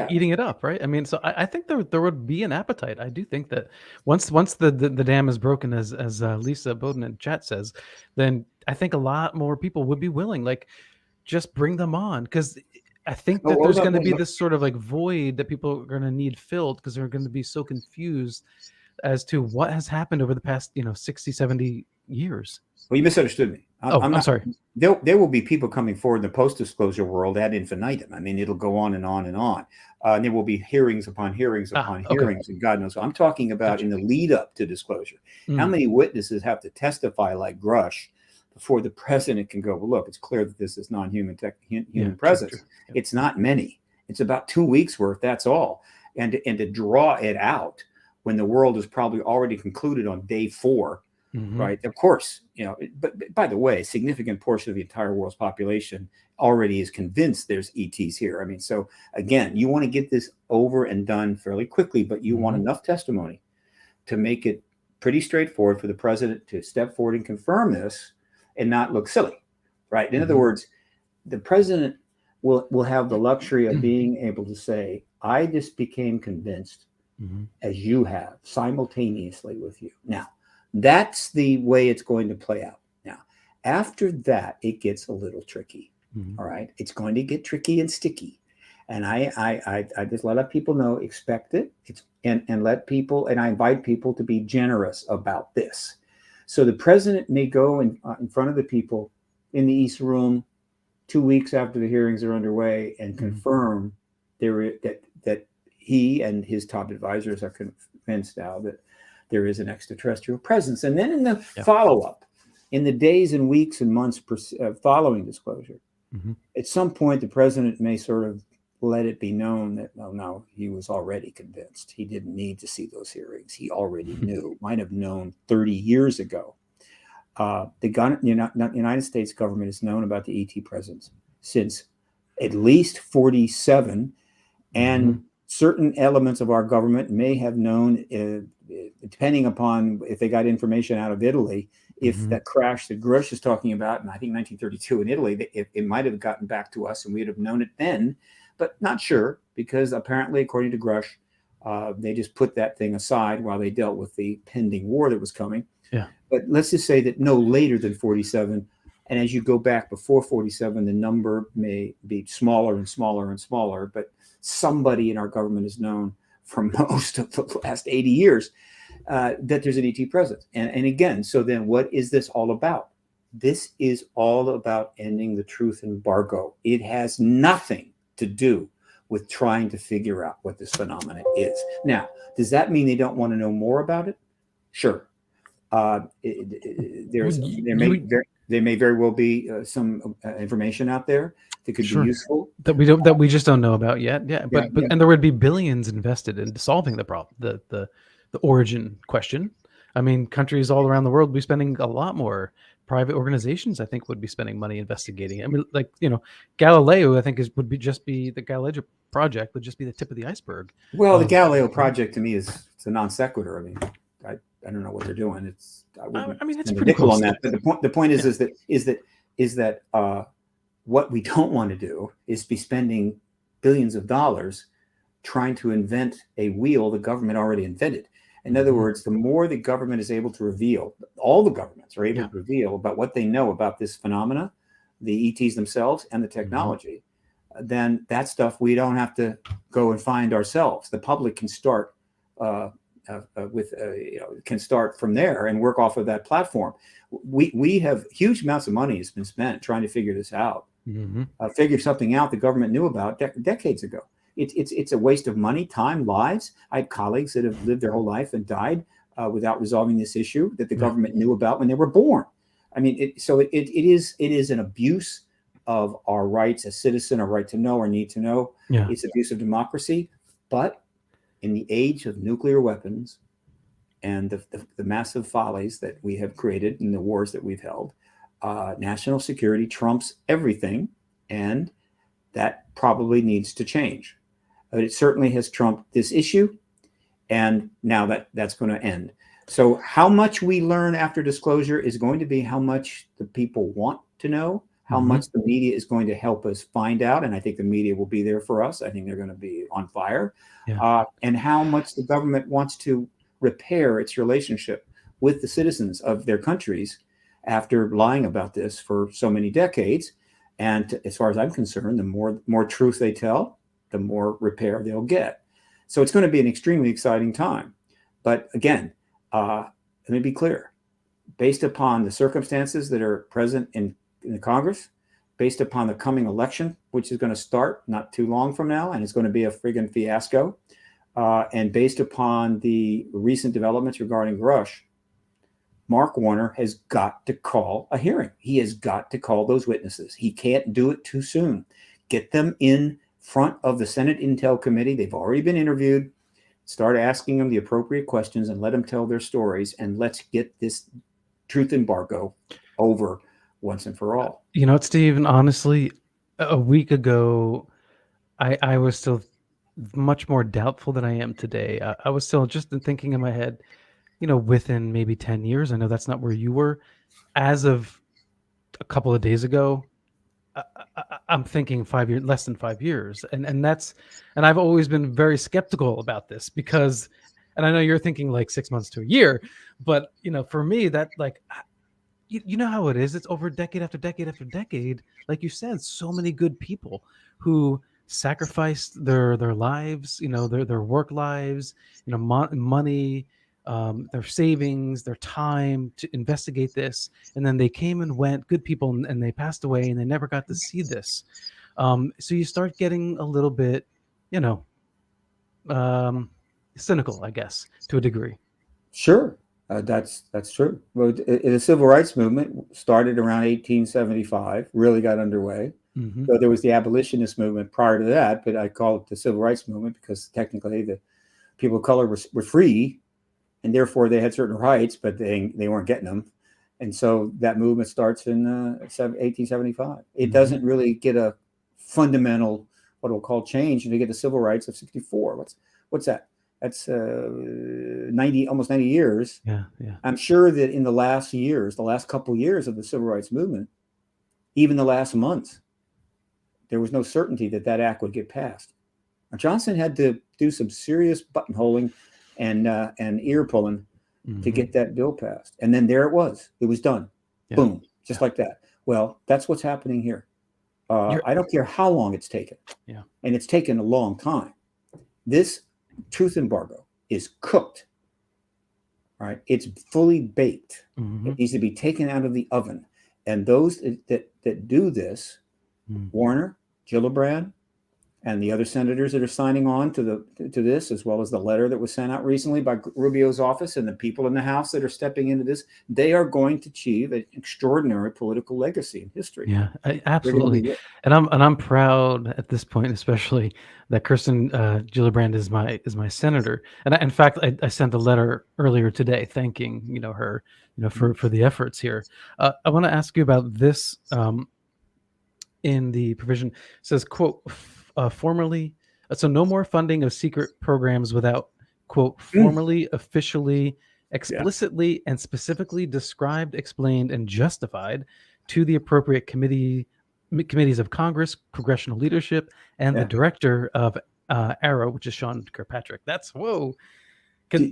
eating it up, right? I mean, so I think there would be an appetite. I do think that once the dam is broken, as Lisa Bowden in chat says, then I think a lot more people would be willing. Like, just bring them on, because I think that there's going to be this sort of like void that people are going to need filled, because they're going to be so confused as to what has happened over the past 60, 70 years. Well, you misunderstood me. I'm sorry. There will be people coming forward in the post-disclosure world ad infinitum. I mean, it'll go on and on and on. And there will be hearings upon hearings upon hearings, and God knows. I'm talking about in the lead up to disclosure. How many witnesses have to testify like Grusch before the president can go, well, look, it's clear that this is non-human human presence. True. It's not many. It's about 2 weeks worth. That's all. And to draw it out when the world is probably already concluded on day 4, right? Of course, but by the way, a significant portion of the entire world's population already is convinced there's ETs here. I mean, so again, you want to get this over and done fairly quickly, but you want enough testimony to make it pretty straightforward for the president to step forward and confirm this and not look silly, right? In other words, the president will have the luxury of being able to say, I just became convinced as you have simultaneously with you. Now, that's the way it's going to play out. Now, after that, it gets a little tricky. All right. It's going to get tricky and sticky. And I just let people know, expect it. And let people, and I invite people to be generous about this. So the president may go in front of the people in the East Room 2 weeks after the hearings are underway and confirm that he and his top advisors are convinced now that there is an extraterrestrial presence. And then in the follow-up, in the days and weeks and months following disclosure, at some point the president may sort of let it be known that, no, he was already convinced. He didn't need to see those hearings. He already knew, might have known 30 years ago. The United States government has known about the ET presence since at least 47, and certain elements of our government may have known, depending upon if they got information out of Italy, if that crash that Grusch is talking about, and I think 1932 in Italy, it might have gotten back to us and we'd have known it then, but not sure, because apparently, according to Grusch, they just put that thing aside while they dealt with the pending war that was coming. Yeah. But let's just say that no later than 47. And as you go back before 47, the number may be smaller and smaller and smaller. But somebody in our government has known for most of the last 80 years that there's an ET presence. And again, so then what is this all about? This is all about ending the truth embargo. It has nothing to do with trying to figure out what this phenomenon is. Now, does that mean they don't want to know more about it? Sure. There may very well be some information out there that could be useful that we just don't know about yet. Yeah, but and there would be billions invested in solving the problem, the origin question. I mean, countries all around the world would be spending a lot more. Private organizations, I think, would be spending money investigating. I mean, like, Galileo, I think would just be the Galileo project would just be the tip of the iceberg. Well, the Galileo project to me it's a non sequitur. I mean, I don't know what they're doing. It's it's pretty cool on that. But the point is that what we don't want to do is be spending billions of dollars trying to invent a wheel the government already invented. In other words, the more the government is able to reveal, all the governments are able to reveal about what they know about this phenomena, the ETs themselves and the technology, then that stuff we don't have to go and find ourselves. The public can start can start from there and work off of that platform. We have huge amounts of money has been spent trying to figure this out, figure something out the government knew about decades ago. It's a waste of money, time, lives. I have colleagues that have lived their whole life and died without resolving this issue that the government knew about when they were born. I mean, it is an abuse of our rights as citizen, our right to know, our need to know. Yeah. It's abuse of democracy. But in the age of nuclear weapons and the massive follies that we have created in the wars that we've held, national security trumps everything, and that probably needs to change. But it certainly has trumped this issue, and now that's going to end. So how much we learn after disclosure is going to be how much the people want to know, how much the media is going to help us find out, and I think the media will be there for us. I think they're going to be on fire, and how much the government wants to repair its relationship with the citizens of their countries after lying about this for so many decades. And as far as I'm concerned, the more truth they tell, the more repair they'll get. So it's going to be an extremely exciting time. But again, let me be clear. Based upon the circumstances that are present in the Congress, based upon the coming election, which is going to start not too long from now, and it's going to be a friggin' fiasco, and based upon the recent developments regarding Grusch, Mark Warner has got to call a hearing. He has got to call those witnesses. He can't do it too soon. Get them in front of the Senate Intel Committee. They've already been interviewed. Start asking them the appropriate questions and let them tell their stories. And let's get this truth embargo over once and for all. You know what, Steve? Honestly, a week ago, I was still much more doubtful than I am today. I was still just thinking in my head, within maybe 10 years, I know that's not where you were. As of a couple of days ago, I'm thinking 5 years, less than 5 years, and that's, and I've always been very skeptical about this because, and I know you're thinking like 6 months to a year, but for me that like, you know how it is. It's over decade after decade after decade. Like you said, so many good people who sacrificed their lives, their work lives, money, their savings, their time to investigate this, and then they came and went. Good people, and they passed away, and they never got to see this. So you start getting a little bit, you know, um, cynical, I guess, to a degree. Sure, that's true. Well, the civil rights movement started around 1875, really got underway. Mm-hmm. So there was the abolitionist movement prior to that, but I call it the civil rights movement because technically the people of color were free, and therefore they had certain rights, but they weren't getting them. And so that movement starts in 1875. It Mm-hmm. doesn't really get a fundamental, what we'll call change, and they get the civil rights of 64. What's that? That's 90, almost 90 years. Yeah, yeah. I'm sure that in the last years, the last couple of years of the civil rights movement, even the last months, there was no certainty that that act would get passed. Now, Johnson had to do some serious buttonholing and ear pulling to get that bill passed. And then there it was. It was done. Yeah. Boom. Just like that. Well, that's what's happening here. I don't care how long it's taken. Yeah. And it's taken a long time. This truth embargo is cooked. Right? It's fully baked. Mm-hmm. It needs to be taken out of the oven. And those that do this, Warner, Gillibrand, and the other senators that are signing on to this, as well as the letter that was sent out recently by Rubio's office, and the people in the House that are stepping into this, they are going to achieve an extraordinary political legacy in history. Yeah, absolutely. And I'm proud at this point, especially, that Kirsten Gillibrand is my senator. And in fact, I sent a letter earlier today thanking her for the efforts here. I want to ask you about this. In the provision, it says, quote, formally, so no more funding of secret programs without, quote, formally, officially, explicitly, and specifically described, explained, and justified to the appropriate committees of Congress, congressional leadership, and the director of AARO, which is Sean Kirkpatrick. That's whoa. Can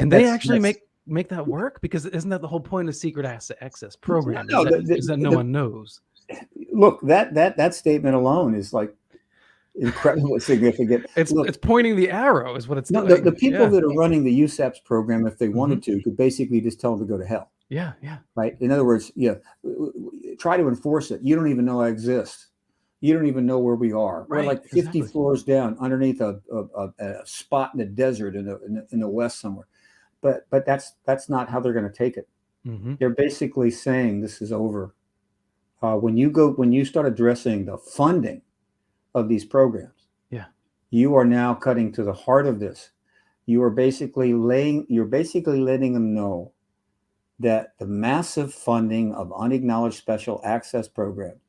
they actually make that work? Because isn't that the whole point of secret access program? Is that no one knows? Look, that statement alone is like incredibly significant. It's pointing the arrow is what it's doing. The people that are running the USAPS program, if they wanted to, could basically just tell them to go to hell. Yeah. Right. In other words, try to enforce it. You don't even know I exist. You don't even know where we are. We're like 50 floors down underneath a spot in the desert in the West somewhere. But that's not how they're going to take it. Mm-hmm. They're basically saying this is over. When you start addressing the funding of these programs, you are now cutting to the heart of this. You're basically letting them know that the massive funding of unacknowledged special access programs,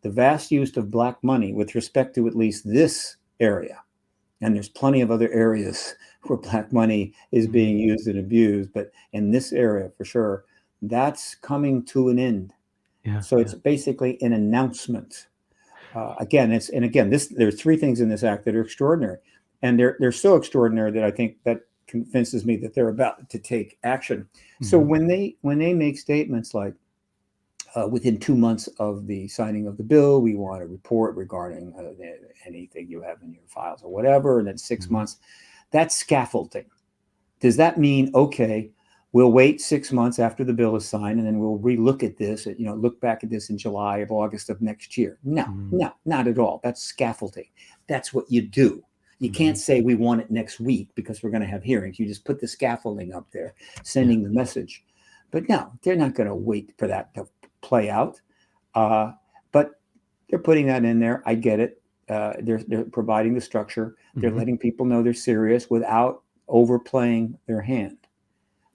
the vast use of black money with respect to at least this area, and there's plenty of other areas where black money is being used and abused, but in this area for sure, that's coming to an end. So it's basically an announcement. There's three things in this act that are extraordinary, and they're so extraordinary that I think that convinces me that they're about to take action. Mm-hmm. So when they make statements like, within 2 months of the signing of the bill, we want a report regarding anything you have in your files or whatever, and then 6 months, that's scaffolding. Does that mean, okay, we'll wait 6 months after the bill is signed, and then we'll relook at this, look back at this in July or August of next year? No, not at all. That's scaffolding. That's what you do. You can't say we want it next week because we're going to have hearings. You just put the scaffolding up there, sending the message. But no, they're not going to wait for that to play out. But they're putting that in there. I get it. They're providing the structure. They're letting people know they're serious without overplaying their hand.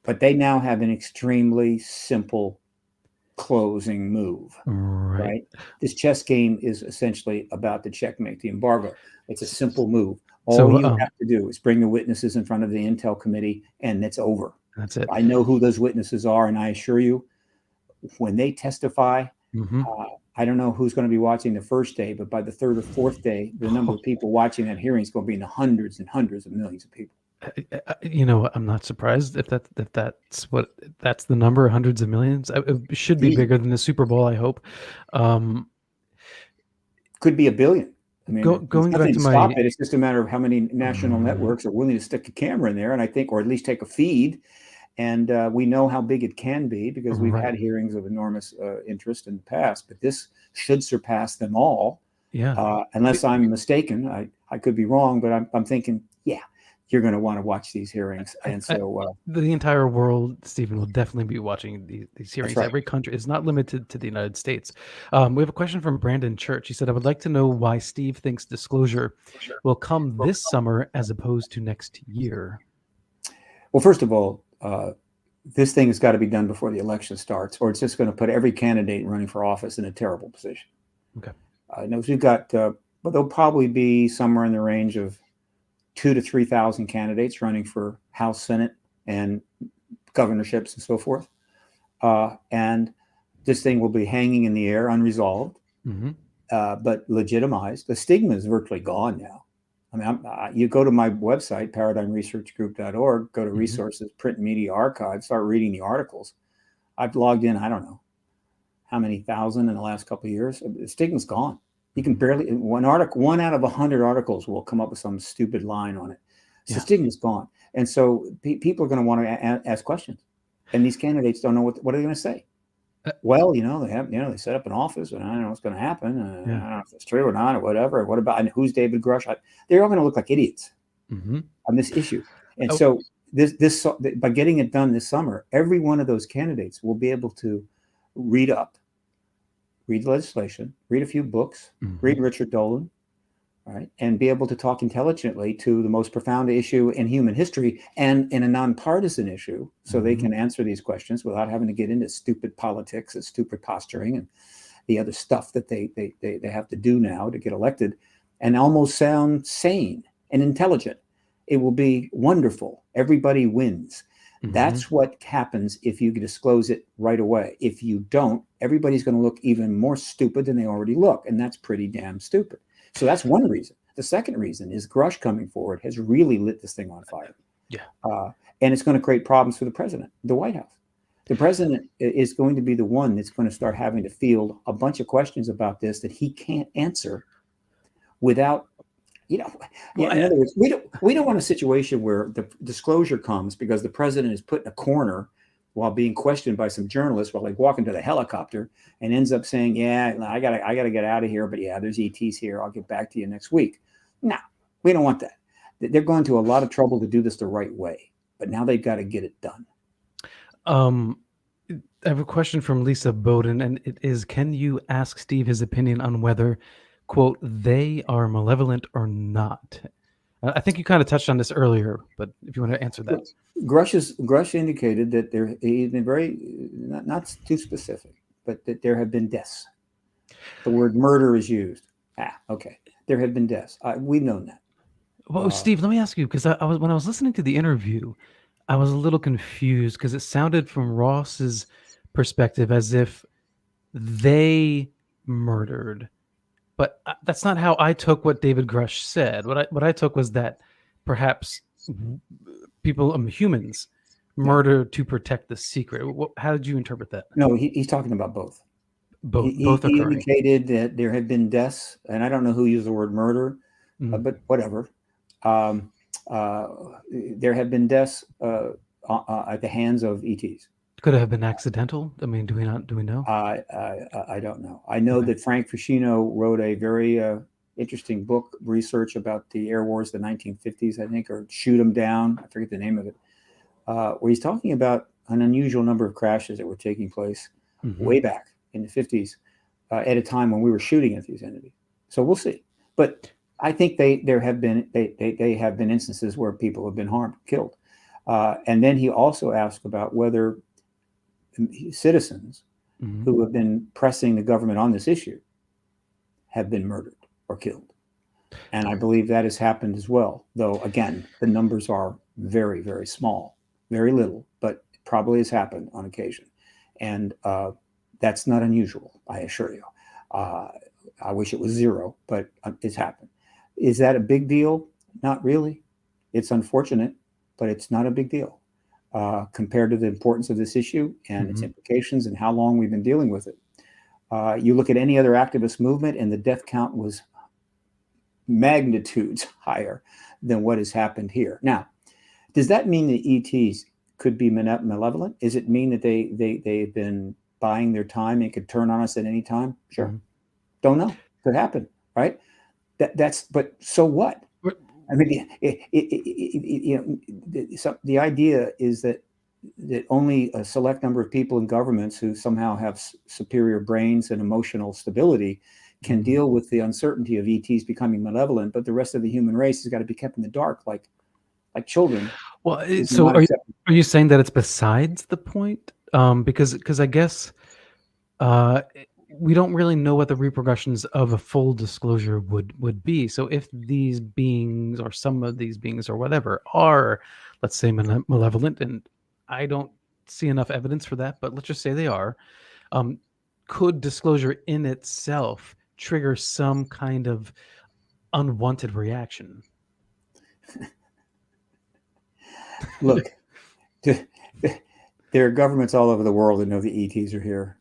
But they now have an extremely simple closing move, right? This chess game is essentially about to checkmate the embargo. It's a simple move. All you have to do is bring the witnesses in front of the Intel committee, and it's over. That's it. I know who those witnesses are, and I assure you, when they testify, Mm-hmm. I don't know who's going to be watching the first day, but by the third or fourth day, the number of people watching that hearing is going to be in the hundreds and hundreds of millions of people. You know, I'm not surprised if that's the number, hundreds of millions. It should be bigger than the Super Bowl, I hope. Could be a billion. I mean, there's Going back nothing to to stop my it. It's just a matter of how many national networks are willing to stick a camera in there, and I think, or at least take a feed. And we know how big it can be because we've had hearings of enormous interest in the past. But this should surpass them all. Yeah. Unless I'm mistaken, I could be wrong, but I'm thinking, yeah, you're going to want to watch these hearings. And so the entire world, Stephen, will definitely be watching these hearings. right. Every country is not limited to the United States. We have a question from Brandon Church. He said, I would like to know why Steve thinks disclosure will come this summer as opposed to next year. Well, first of all, this thing has got to be done before the election starts, or it's just going to put every candidate running for office in a terrible position. Okay. We've got, but there'll probably be somewhere in the range of 2,000 to 3,000 candidates running for House, Senate, and governorships and so forth. And this thing will be hanging in the air, unresolved, but legitimized. The stigma is virtually gone now. I mean, you go to my website, paradigmresearchgroup.org, go to resources, print media archive, start reading the articles. I've logged in, I don't know how many thousand in the last couple of years. The stigma's gone. You can barely, one out of 100 articles will come up with some stupid line on it. So stigma's gone. And so people are going to want to ask questions. And these candidates don't know what are they going to say. Well, they set up an office, and I don't know what's going to happen. I don't know if it's true or not, or whatever. What about, and who's David Grusch? They're all going to look like idiots on this issue. And so by getting it done this summer, every one of those candidates will be able to read the legislation, read a few books, read Richard Dolan, right, and be able to talk intelligently to the most profound issue in human history and in a nonpartisan issue, so they can answer these questions without having to get into stupid politics and stupid posturing and the other stuff that they have to do now to get elected, and almost sound sane and intelligent. It will be wonderful. Everybody wins. That's what happens if you disclose it right away. If you don't, everybody's going to look even more stupid than they already look, and that's pretty damn stupid. So that's one reason. The second reason is Grusch coming forward has really lit this thing on fire. Yeah. And it's going to create problems for the president, the White House. The president is going to be the one that's going to start having to field a bunch of questions about this that he can't answer without, in other words, we don't want a situation where the disclosure comes because the president is put in a corner while being questioned by some journalists while they walk into the helicopter and ends up saying, yeah, I gotta get out of here, but yeah, there's ETs here. I'll get back to you next week. No, we don't want that. They're going to a lot of trouble to do this the right way, but now they've got to get it done. I have a question from Lisa Bowden, and it is, can you ask Steve his opinion on whether, quote, they are malevolent or not? I think you kind of touched on this earlier, but if you want to answer that. Grusch indicated that he's been very, not too specific, but that there have been deaths. The word murder is used. Okay. There have been deaths. We've known that. Well, Steve, let me ask you, because when I was listening to the interview, I was a little confused because it sounded from Ross's perspective as if they murdered, but that's not how I took what David Grusch said. What I took was that perhaps humans murder to protect the secret. How did you interpret that? No, he's talking about both. Both he occurring. Indicated that there have been deaths, and I don't know who used the word murder, but whatever. There have been deaths at the hands of ETs. Could it have been accidental? I mean, do we know? I don't know. I know that Frank Fucino wrote a very interesting book, research about the air wars of the 1950s, I think, or Shoot 'em Down. I forget the name of it, where he's talking about an unusual number of crashes that were taking place way back in the 50s at a time when we were shooting at these entities. So we'll see. But I think they have been instances where people have been harmed, killed. And then he also asked about whether citizens who have been pressing the government on this issue have been murdered or killed. And I believe that has happened as well, though, again, the numbers are very, very small, very little, but it probably has happened on occasion. And That's not unusual, I assure you. I wish it was zero, but it's happened. Is that a big deal? Not really. It's unfortunate, but it's not a big deal compared to the importance of this issue and its implications and how long we've been dealing with it. You look at any other activist movement, and the death count was magnitudes higher than what has happened here. Now, does that mean that ETs could be malevolent? Does it mean that they've been buying their time and could turn on us at any time? Sure. Don't know. Could happen, right? But so what? I mean, the idea is that only a select number of people in governments who somehow have superior brains and emotional stability can deal with the uncertainty of ETs becoming malevolent, but the rest of the human race has got to be kept in the dark, like children. Well, so are you saying that it's besides the point? Because I guess we don't really know what the repercussions of a full disclosure would be. So if these beings or some of these beings or whatever are, let's say, malevolent, and I don't see enough evidence for that, but let's just say they are, could disclosure in itself trigger some kind of unwanted reaction? Look, there are governments all over the world that know the ETs are here.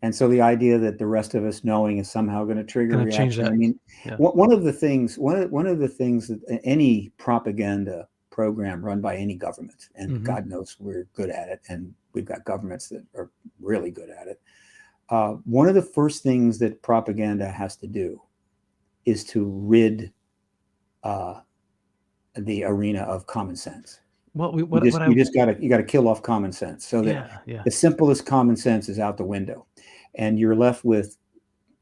And so the idea that the rest of us knowing is somehow going to trigger a reaction. I mean, one of the things that any propaganda program run by any government, and God knows we're good at it, and we've got governments that are really good at it. One of the first things that propaganda has to do is to rid the arena of common sense. Well, you got to kill off common sense, so that the simplest common sense is out the window, and you're left with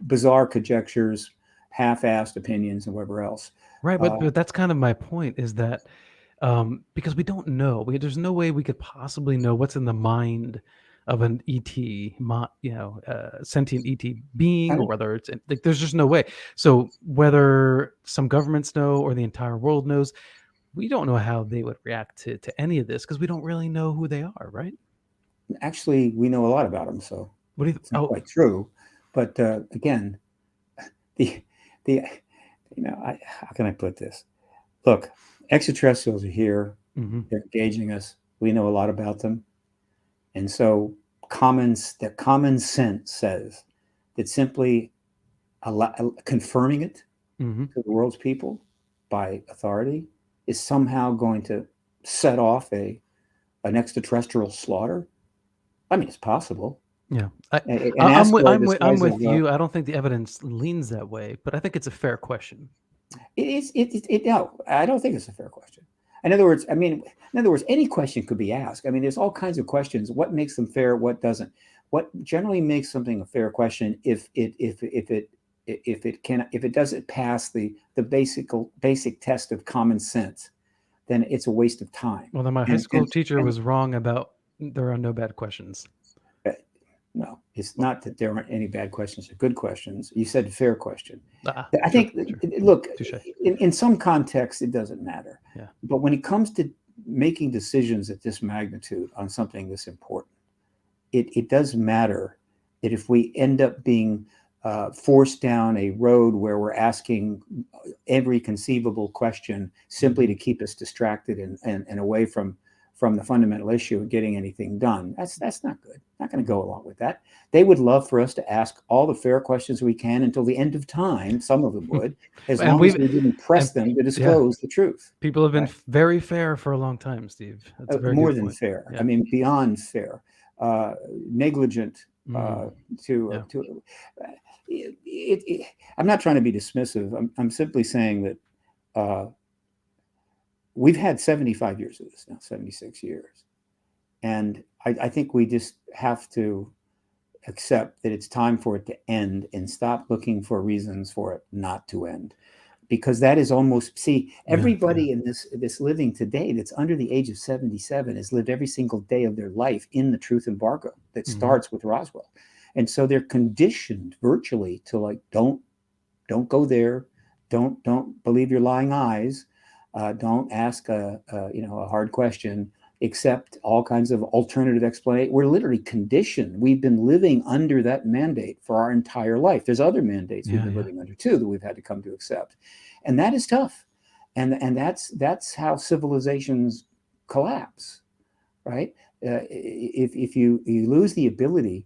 bizarre conjectures, half-assed opinions, and whatever else. Right, but that's kind of my point, is that because we don't know, there's no way we could possibly know what's in the mind of an ET, sentient ET being, or whether it's like, there's just no way. So whether some governments know or the entire world knows, we don't know how they would react to any of this, because we don't really know who they are, right? Actually, we know a lot about them, so what do you it's not quite true. But again, how can I put this? Look, extraterrestrials are here. They're engaging us. We know a lot about them. And so common sense says that simply confirming it to the world's people by authority is somehow going to set off an extraterrestrial slaughter. I mean, it's possible. Yeah, I'm with you. I don't think the evidence leans that way, but I think it's a fair question. No, I don't think it's a fair question. In other words, any question could be asked. I mean, there's all kinds of questions. What makes them fair? What doesn't? What generally makes something a fair question? If it doesn't pass the basic test of common sense, then it's a waste of time. Well, then my high school teacher was wrong about there are no bad questions. No, it's not that there aren't any bad questions or good questions. You said fair question. I think, look, in some contexts, it doesn't matter. Yeah. But when it comes to making decisions at this magnitude on something this important, it does matter that if we end up being forced down a road where we're asking every conceivable question simply to keep us distracted and away from the fundamental issue of getting anything done, that's not good. Not going to go along with that. They would love for us to ask all the fair questions we can until the end of time. Some of them would, as long as we didn't press them to disclose the truth. People have been very fair for a long time, Steve. That's a very more good than point. Fair. I mean, beyond fair, negligent. I'm not trying to be dismissive. I'm simply saying that we've had 75 years of this now, 76 years. And I think we just have to accept that it's time for it to end and stop looking for reasons for it not to end. Because that is almost, everybody in this living today that's under the age of 77 has lived every single day of their life in the truth embargo that starts with Roswell. And so they're conditioned virtually to, like, don't go there, don't believe your lying eyes, don't ask a hard question, accept all kinds of alternative explanation. We're literally conditioned. We've been living under that mandate for our entire life. There's other mandates we've been living under too that we've had to come to accept, and that is tough. And that's how civilizations collapse, right? If you lose the ability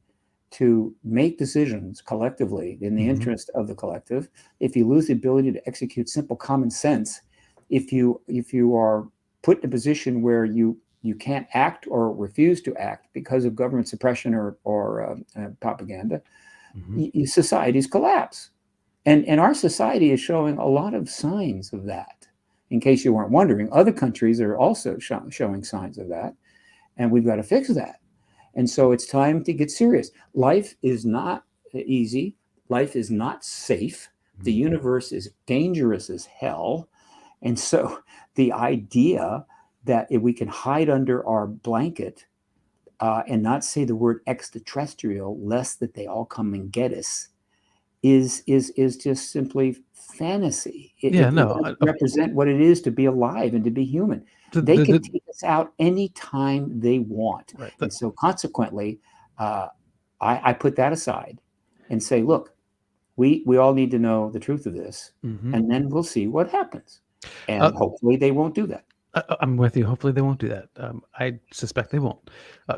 to make decisions collectively in the interest of the collective, if you lose the ability to execute simple common sense, if you are put in a position where you can't act or refuse to act because of government suppression or propaganda, societies collapse. And our society is showing a lot of signs of that. In case you weren't wondering, other countries are also showing signs of that, and we've got to fix that. And so it's time to get serious. Life is not easy. Life is not safe. The universe is dangerous as hell. And so the idea that if we can hide under our blanket and not say the word extraterrestrial, lest that they all come and get us, is just simply fantasy. It doesn't represent what it is to be alive and to be human. They can take us out anytime they want. Right. And so consequently, I put that aside and say, look, we all need to know the truth of this, and then we'll see what happens. And hopefully they won't do that. I'm with you. Hopefully they won't do that. I suspect they won't.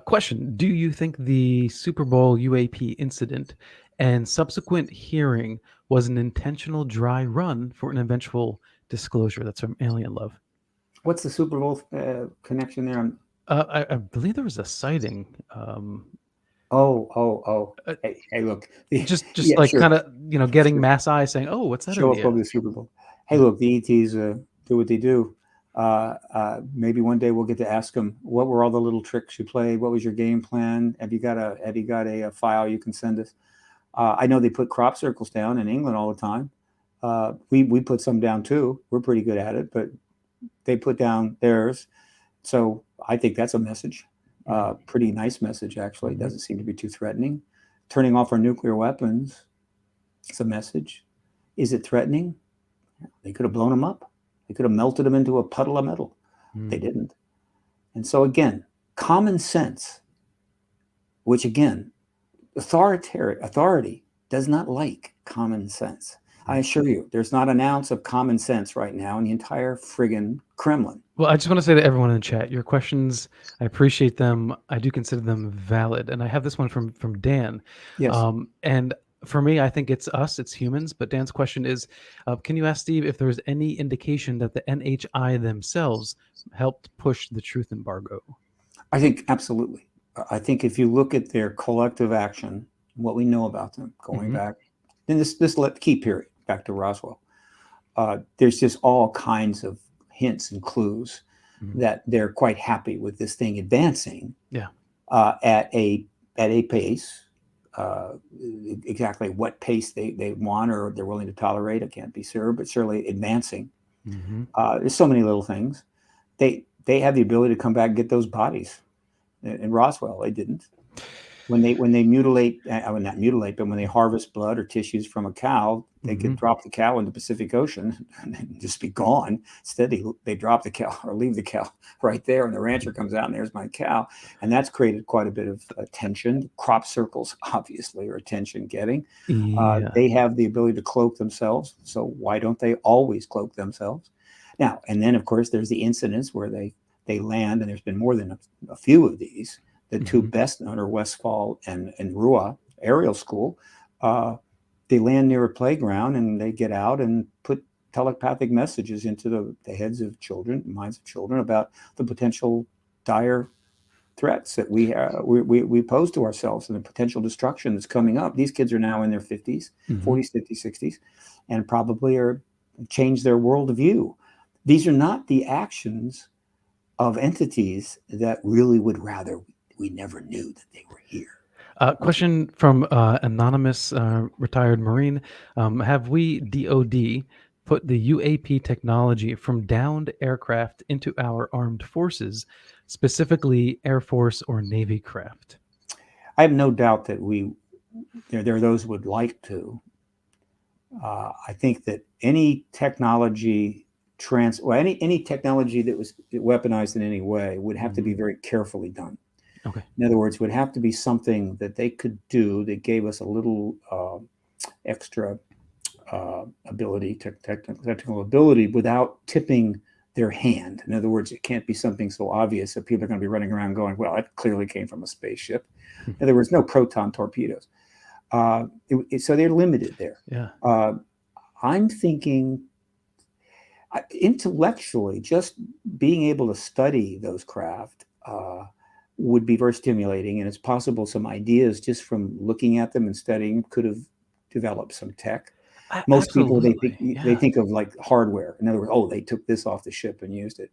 Question: do you think the Super Bowl UAP incident and subsequent hearing was an intentional dry run for an eventual disclosure? That's from Alien Love. What's the Super Bowl connection there? I believe there was a sighting. Hey, look. Just yeah, like sure. Kind of, getting mass eyes saying, "Oh, what's that?" Show up over the Super Bowl. Hey, look, the ETs do what they do. Maybe one day we'll get to ask them, what were all the little tricks you played? What was your game plan? Have you got a file you can send us? I know they put crop circles down in England all the time. We put some down too. We're pretty good at it, but they put down theirs. So I think that's a message. Pretty nice message, actually. It doesn't seem to be too threatening. Turning off our nuclear weapons, it's a message. Is it threatening? They could have blown them up. They could have melted them into a puddle of metal. They didn't. And so again, common sense, which again, authority does not like common sense. I assure you, there's not an ounce of common sense right now in the entire friggin' Kremlin. Well, I just want to say to everyone in the chat, your questions, I appreciate them. I do consider them valid. And I have this one from Dan. Yes. And for me, I think it's us, it's humans. But Dan's question is, can you ask Steve if there's any indication that the NHI themselves helped push the truth embargo? I think absolutely. I think if you look at their collective action, what we know about them going back, in this key period, back to Roswell, there's just all kinds of hints and clues that they're quite happy with this thing advancing at a pace. Exactly what pace they want or they're willing to tolerate, I can't be sure, but certainly advancing. There's so many little things. They have the ability to come back and get those bodies. In Roswell, they didn't. When they mutilate, not mutilate, but when they harvest blood or tissues from a cow, they could drop the cow in the Pacific Ocean and just be gone. Instead, they drop the cow or leave the cow right there, and the rancher comes out and there's my cow. And that's created quite a bit of attention. Crop circles, obviously, are attention getting. They have the ability to cloak themselves. So why don't they always cloak themselves? Now, and then, of course, there's the incidents where they land, and there's been more than a few of these. The two best known are Westfall and Rua Aerial School. They land near a playground and they get out and put telepathic messages into the heads of children, minds of children, about the potential dire threats that we pose to ourselves and the potential destruction that's coming up. These kids are now in their 50s, 40s, 50s, 60s, and probably are change their worldview. These are not the actions of entities that really would rather we never knew that they were here. Question from anonymous retired Marine. Have we, DOD, put the UAP technology from downed aircraft into our armed forces, specifically Air Force or Navy craft? I have no doubt that there are those who would like to. I think that any technology any technology that was weaponized in any way would have to be very carefully done. Okay. In other words, would have to be something that they could do that gave us a little extra ability, technical ability, without tipping their hand. In other words, it can't be something so obvious that people are going to be running around going, well, it clearly came from a spaceship. In other words, no proton torpedoes. So they're limited there. Yeah. I'm thinking intellectually, just being able to study those craft would be very stimulating. And it's possible some ideas just from looking at them and studying could have developed some tech. Most people, they think of like hardware. In other words, oh, they took this off the ship and used it.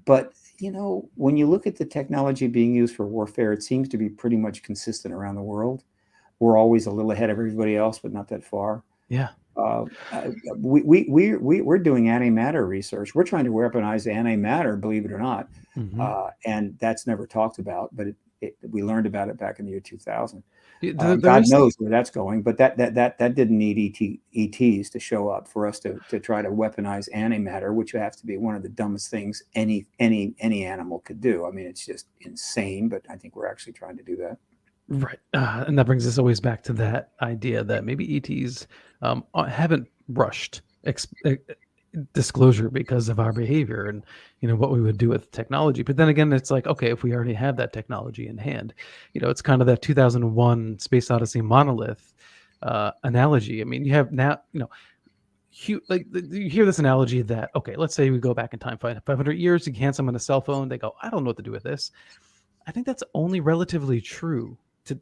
But, you know, when you look at the technology being used for warfare, it seems to be pretty much consistent around the world. We're always a little ahead of everybody else, but not that far. Yeah. We're doing antimatter research. We're trying to weaponize antimatter, believe it or not. And that's never talked about, but we learned about it back in the year 2000. God knows where that's going, but that didn't need ETs to show up for us to try to weaponize antimatter, which would have to be one of the dumbest things any animal could do. I mean, it's just insane, but I think we're actually trying to do that. Right. And that brings us always back to that idea that maybe ETs haven't rushed disclosure because of our behavior and, you know, what we would do with technology. But then again, it's like, okay, if we already have that technology in hand, you know, it's kind of that 2001 Space Odyssey monolith analogy. I mean, you have now, you know, you hear this analogy that, okay, let's say we go back in time 500 years, you hand someone a cell phone, they go, I don't know what to do with this. I think that's only relatively true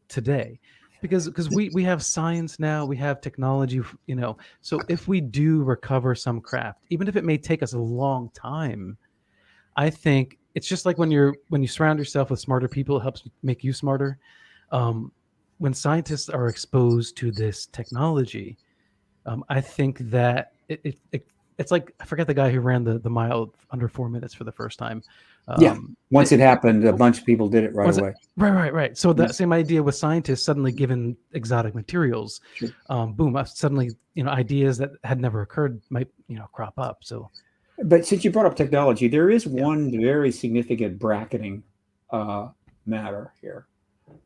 today, because we have science now, we have technology, you know. So if we do recover some craft, even if it may take us a long time, I think it's just like when you surround yourself with smarter people, it helps make you smarter. When scientists are exposed to this technology, I think that it's like, I forget the guy who ran the mile under 4 minutes for the first time. Once it happened, a bunch of people did it right away. Right. So that same idea with scientists suddenly given exotic materials, boom, suddenly, you know, ideas that had never occurred might, you know, crop up. So, but since you brought up technology, there is one very significant bracketing matter here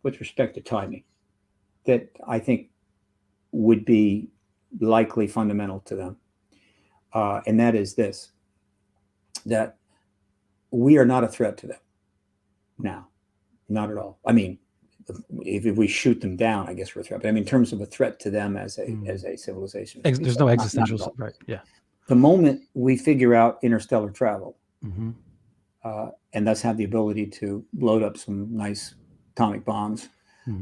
with respect to timing that I think would be likely fundamental to them. And that is this, that we are not a threat to them now, not at all. I mean, if we shoot them down, I guess we're a threat. But I mean, in terms of a threat to them as a civilization, there's no existential, right? Yeah. The moment we figure out interstellar travel, and thus have the ability to load up some nice atomic bombs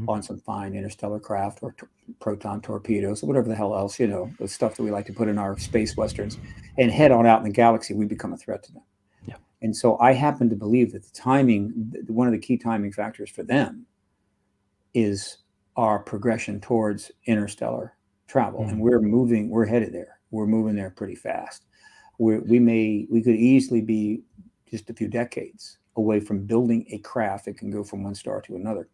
on some fine interstellar craft or proton torpedoes or whatever the hell else, you know, the stuff that we like to put in our space westerns, and head on out in the galaxy, we become a threat to them. Yeah. And so I happen to believe that the timing, one of the key timing factors for them is our progression towards interstellar travel. And we're headed there. We're moving there pretty fast. We could easily be just a few decades away from building a craft that can go from one star to another.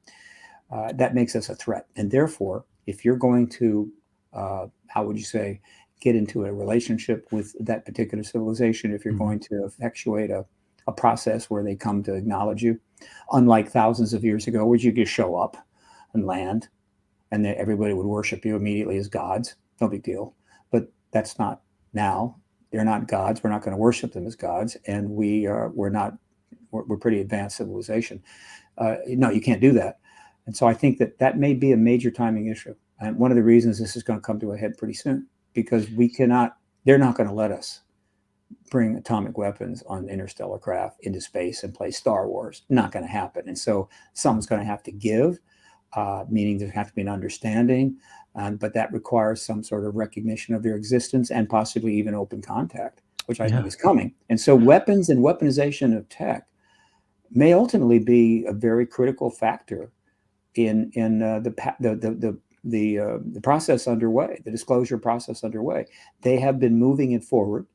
That makes us a threat. And therefore, if you're going to, how would you say, get into a relationship with that particular civilization, if you're going to effectuate a process where they come to acknowledge you, unlike thousands of years ago, where you just show up and land and everybody would worship you immediately as gods, no big deal. But that's not now. They're not gods. We're not going to worship them as gods. And we're pretty advanced civilization. No, you can't do that. And so I think that may be a major timing issue. And one of the reasons this is going to come to a head pretty soon, because they're not going to let us bring atomic weapons on interstellar craft into space and play Star Wars. Not going to happen. And so someone's going to have to give, meaning there has to be an understanding, but that requires some sort of recognition of their existence and possibly even open contact, which I think is coming. And so weapons and weaponization of tech may ultimately be a very critical factor in the process underway, the disclosure process underway. They have been moving it forward,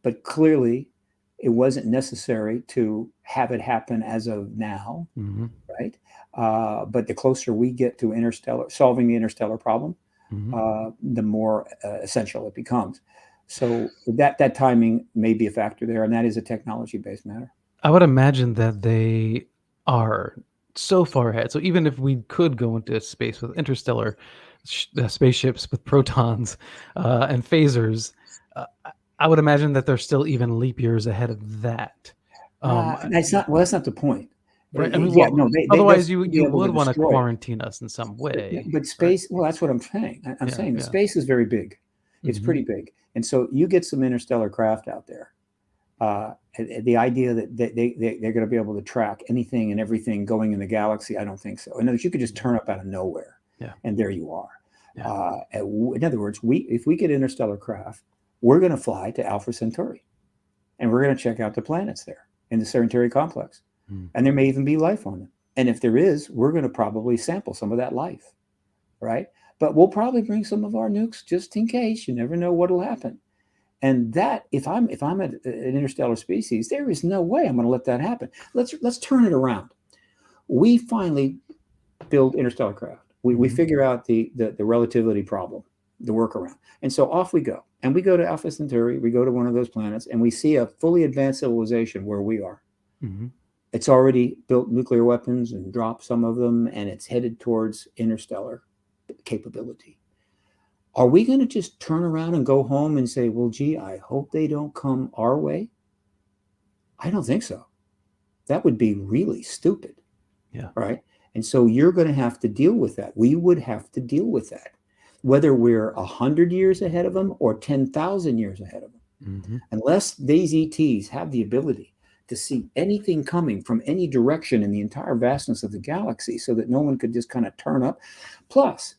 but clearly it wasn't necessary to have it happen as of now, right? But the closer we get to solving the interstellar problem, the more essential it becomes. So that timing may be a factor there, and that is a technology-based matter. I would imagine that they are so far ahead. So even if we could go into space with interstellar spaceships with protons and phasers, I would imagine that they're still even leap years ahead of that. That's not well. That's not the point. Right? I mean, Yeah, well, no, they'll otherwise still be you able to would want to destroy it. quarantine us in some way, But right? space, well, that's what I'm saying. I'm saying the Yeah. space is very big. It's pretty big. And so you get some interstellar craft out there. The idea that they're going to be able to track anything and everything going in the galaxy, I don't think so. In other words, you could just turn up out of nowhere, and there you are. Yeah. In other words, if we get interstellar craft, we're going to fly to Alpha Centauri, and we're going to check out the planets there in the Centauri complex, and there may even be life on them. And if there is, we're going to probably sample some of that life, right? But we'll probably bring some of our nukes just in case. You never know what'll happen. And that, if I'm an interstellar species, there is no way I'm going to let that happen. Let's turn it around. We finally build interstellar craft. We figure out the relativity problem, the workaround, and so off we go. And we go to Alpha Centauri. We go to one of those planets, and we see a fully advanced civilization where we are. It's already built nuclear weapons and dropped some of them, and it's headed towards interstellar capability. Are we going to just turn around and go home and say, well, gee, I hope they don't come our way? I don't think so. That would be really stupid. Yeah. Right. And so you're going to have to deal with that. We would have to deal with that, whether we're 100 years ahead of them or 10,000 years ahead of them. Unless these ETs have the ability to see anything coming from any direction in the entire vastness of the galaxy so that no one could just kind of turn up. Plus,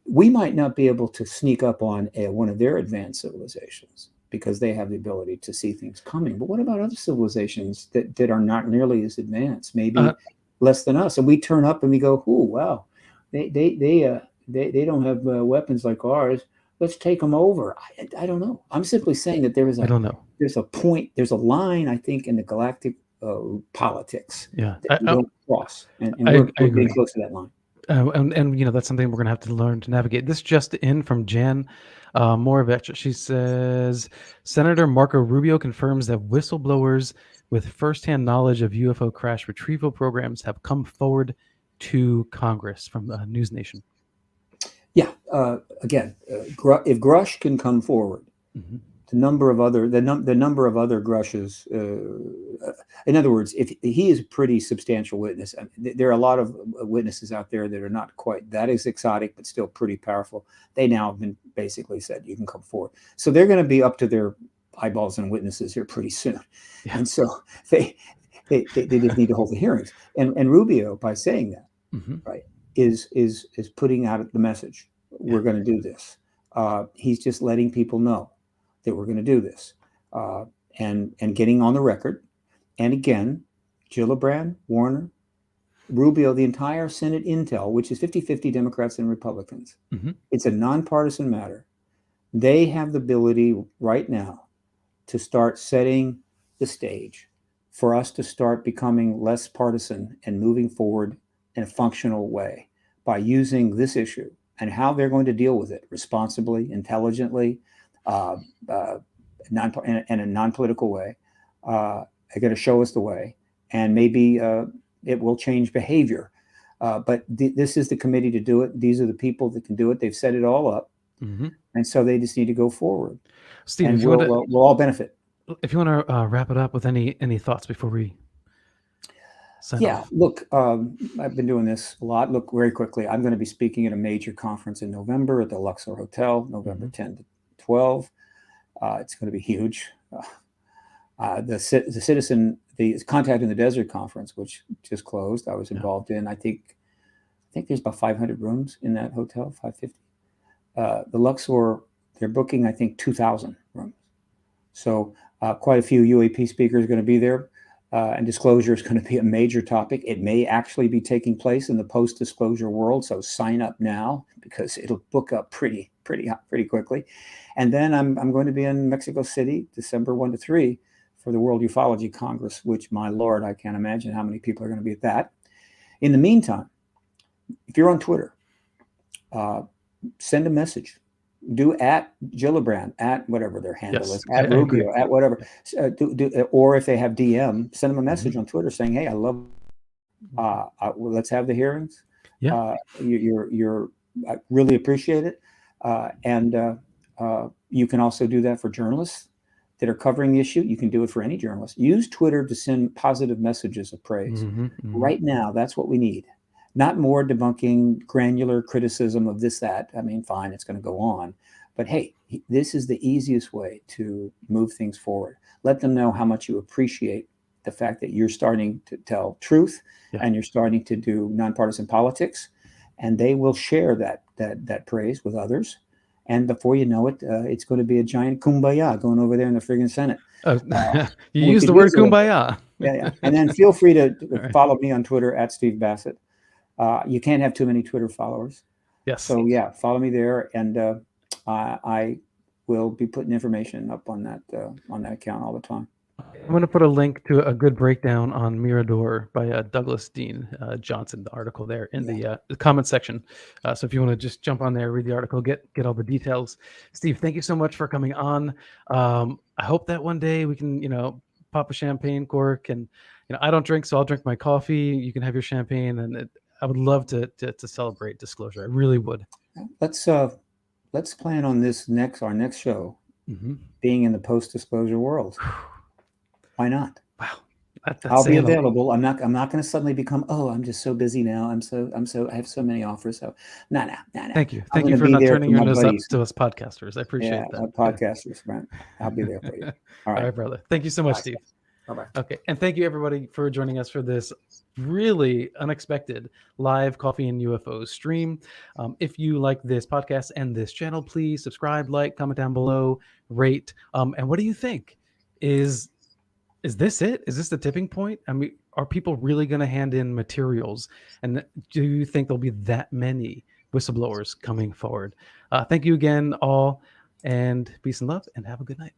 we might not be able to sneak up on one of their advanced civilizations because they have the ability to see things coming. But what about other civilizations that are not nearly as advanced, maybe less than us? And we turn up and we go, "Oh, wow, they don't have weapons like ours. Let's take them over." I don't know. I'm simply saying that I don't know. There's a point, there's a line, I think, in the galactic politics that we don't cross, and we're getting close to that line. And that's something we're going to have to learn to navigate. This just in from Jan Moravec. She says, Senator Marco Rubio confirms that whistleblowers with firsthand knowledge of UFO crash retrieval programs have come forward to Congress from News Nation. Yeah. Again, if Grusch can come forward, the number of other Grusches. In other words, if he is a pretty substantial witness, I mean, there are a lot of witnesses out there that are not quite that as exotic, but still pretty powerful. They now have been basically said you can come forward, so they're going to be up to their eyeballs and witnesses here pretty soon, and so they just need to hold the hearings. And Rubio, by saying that, right, is putting out the message. We're going to do this. He's just letting people know that we're going to do this, and getting on the record. And again, Gillibrand, Warner, Rubio, the entire Senate Intel, which is 50-50 Democrats and Republicans. It's a nonpartisan matter. They have the ability right now to start setting the stage for us to start becoming less partisan and moving forward in a functional way by using this issue and how they're going to deal with it responsibly, intelligently, in a non-political way. They're going to show us the way, and maybe it will change behavior. But this is the committee to do it. These are the people that can do it. They've set it all up, and so they just need to go forward. Steve, and we'll all benefit. If you want to wrap it up with any thoughts before we sign off. Look, I've been doing this a lot. Look, very quickly, I'm going to be speaking at a major conference in November at the Luxor Hotel, November 10 to 12. It's going to be huge. The Contact in the Desert conference, which just closed, I was involved in. I think there's about 500 rooms in that hotel, 550. The Luxor, they're booking, I think, 2,000 rooms. So quite a few UAP speakers are going to be there, and disclosure is going to be a major topic. It may actually be taking place in the post-disclosure world, so sign up now because it'll book up pretty quickly. And then I'm going to be in Mexico City, December 1 to 3, for the World Ufology Congress, which, my Lord, I can't imagine how many people are going to be at that. In the meantime, if you're on Twitter, send a message do at Gillibrand, at whatever their handle Yes, is, at I agree. Rubio, at whatever. Or if they have DM, send them a message Mhm. on Twitter saying, "Hey, I love. Well, let's have the hearings. Yeah. You're I really appreciate it, and you can also do that for journalists that are covering the issue. You can do it for any journalist. Use Twitter to send positive messages of praise. Right now, that's what we need. Not more debunking, granular criticism of this, that. I mean, fine, it's going to go on. But hey, this is the easiest way to move things forward. Let them know how much you appreciate the fact that you're starting to tell truth Yeah. and you're starting to do nonpartisan politics, and they will share that praise with others. And before you know it, it's going to be a giant kumbaya going over there in the friggin' Senate. You We use could the word use a little bit. kumbaya. Yeah. And then feel free to right. follow me on Twitter at Steve Bassett. You can't have too many Twitter followers. Yes. So yeah, follow me there, and I will be putting information up on that account all the time. I'm going to put a link to a good breakdown on Mirador by Douglas Dean Johnson, the article there in the comment section. So if you want to just jump on there, read the article, get all the details. Steve, thank you so much for coming on. I hope that one day we can, pop a champagne cork, and I don't drink, so I'll drink my coffee. You can have your champagne, and I would love to celebrate disclosure. I really would. Let's plan on this our next show being in the post-disclosure world. Why not? Wow. I'll be available. I'm not going to suddenly become, I'm just so busy now. I have so many offers. So no. Thank you. I'm Thank you for be not there turning for your my nose up buddies. to us podcasters. I appreciate that. Podcasters, right? I'll be there for you. All right. All right, brother. Thank you so much, Steve. Bye-bye. Okay. And thank you, everybody, for joining us for this really unexpected live Coffee and UFOs stream. If you like this podcast and this channel, please subscribe, like, comment down below, rate. And what do you think? Is this it? Is this the tipping point? I mean, are people really going to hand in materials? And do you think there'll be that many whistleblowers coming forward? Thank you again, all, and peace and love, and have a good night.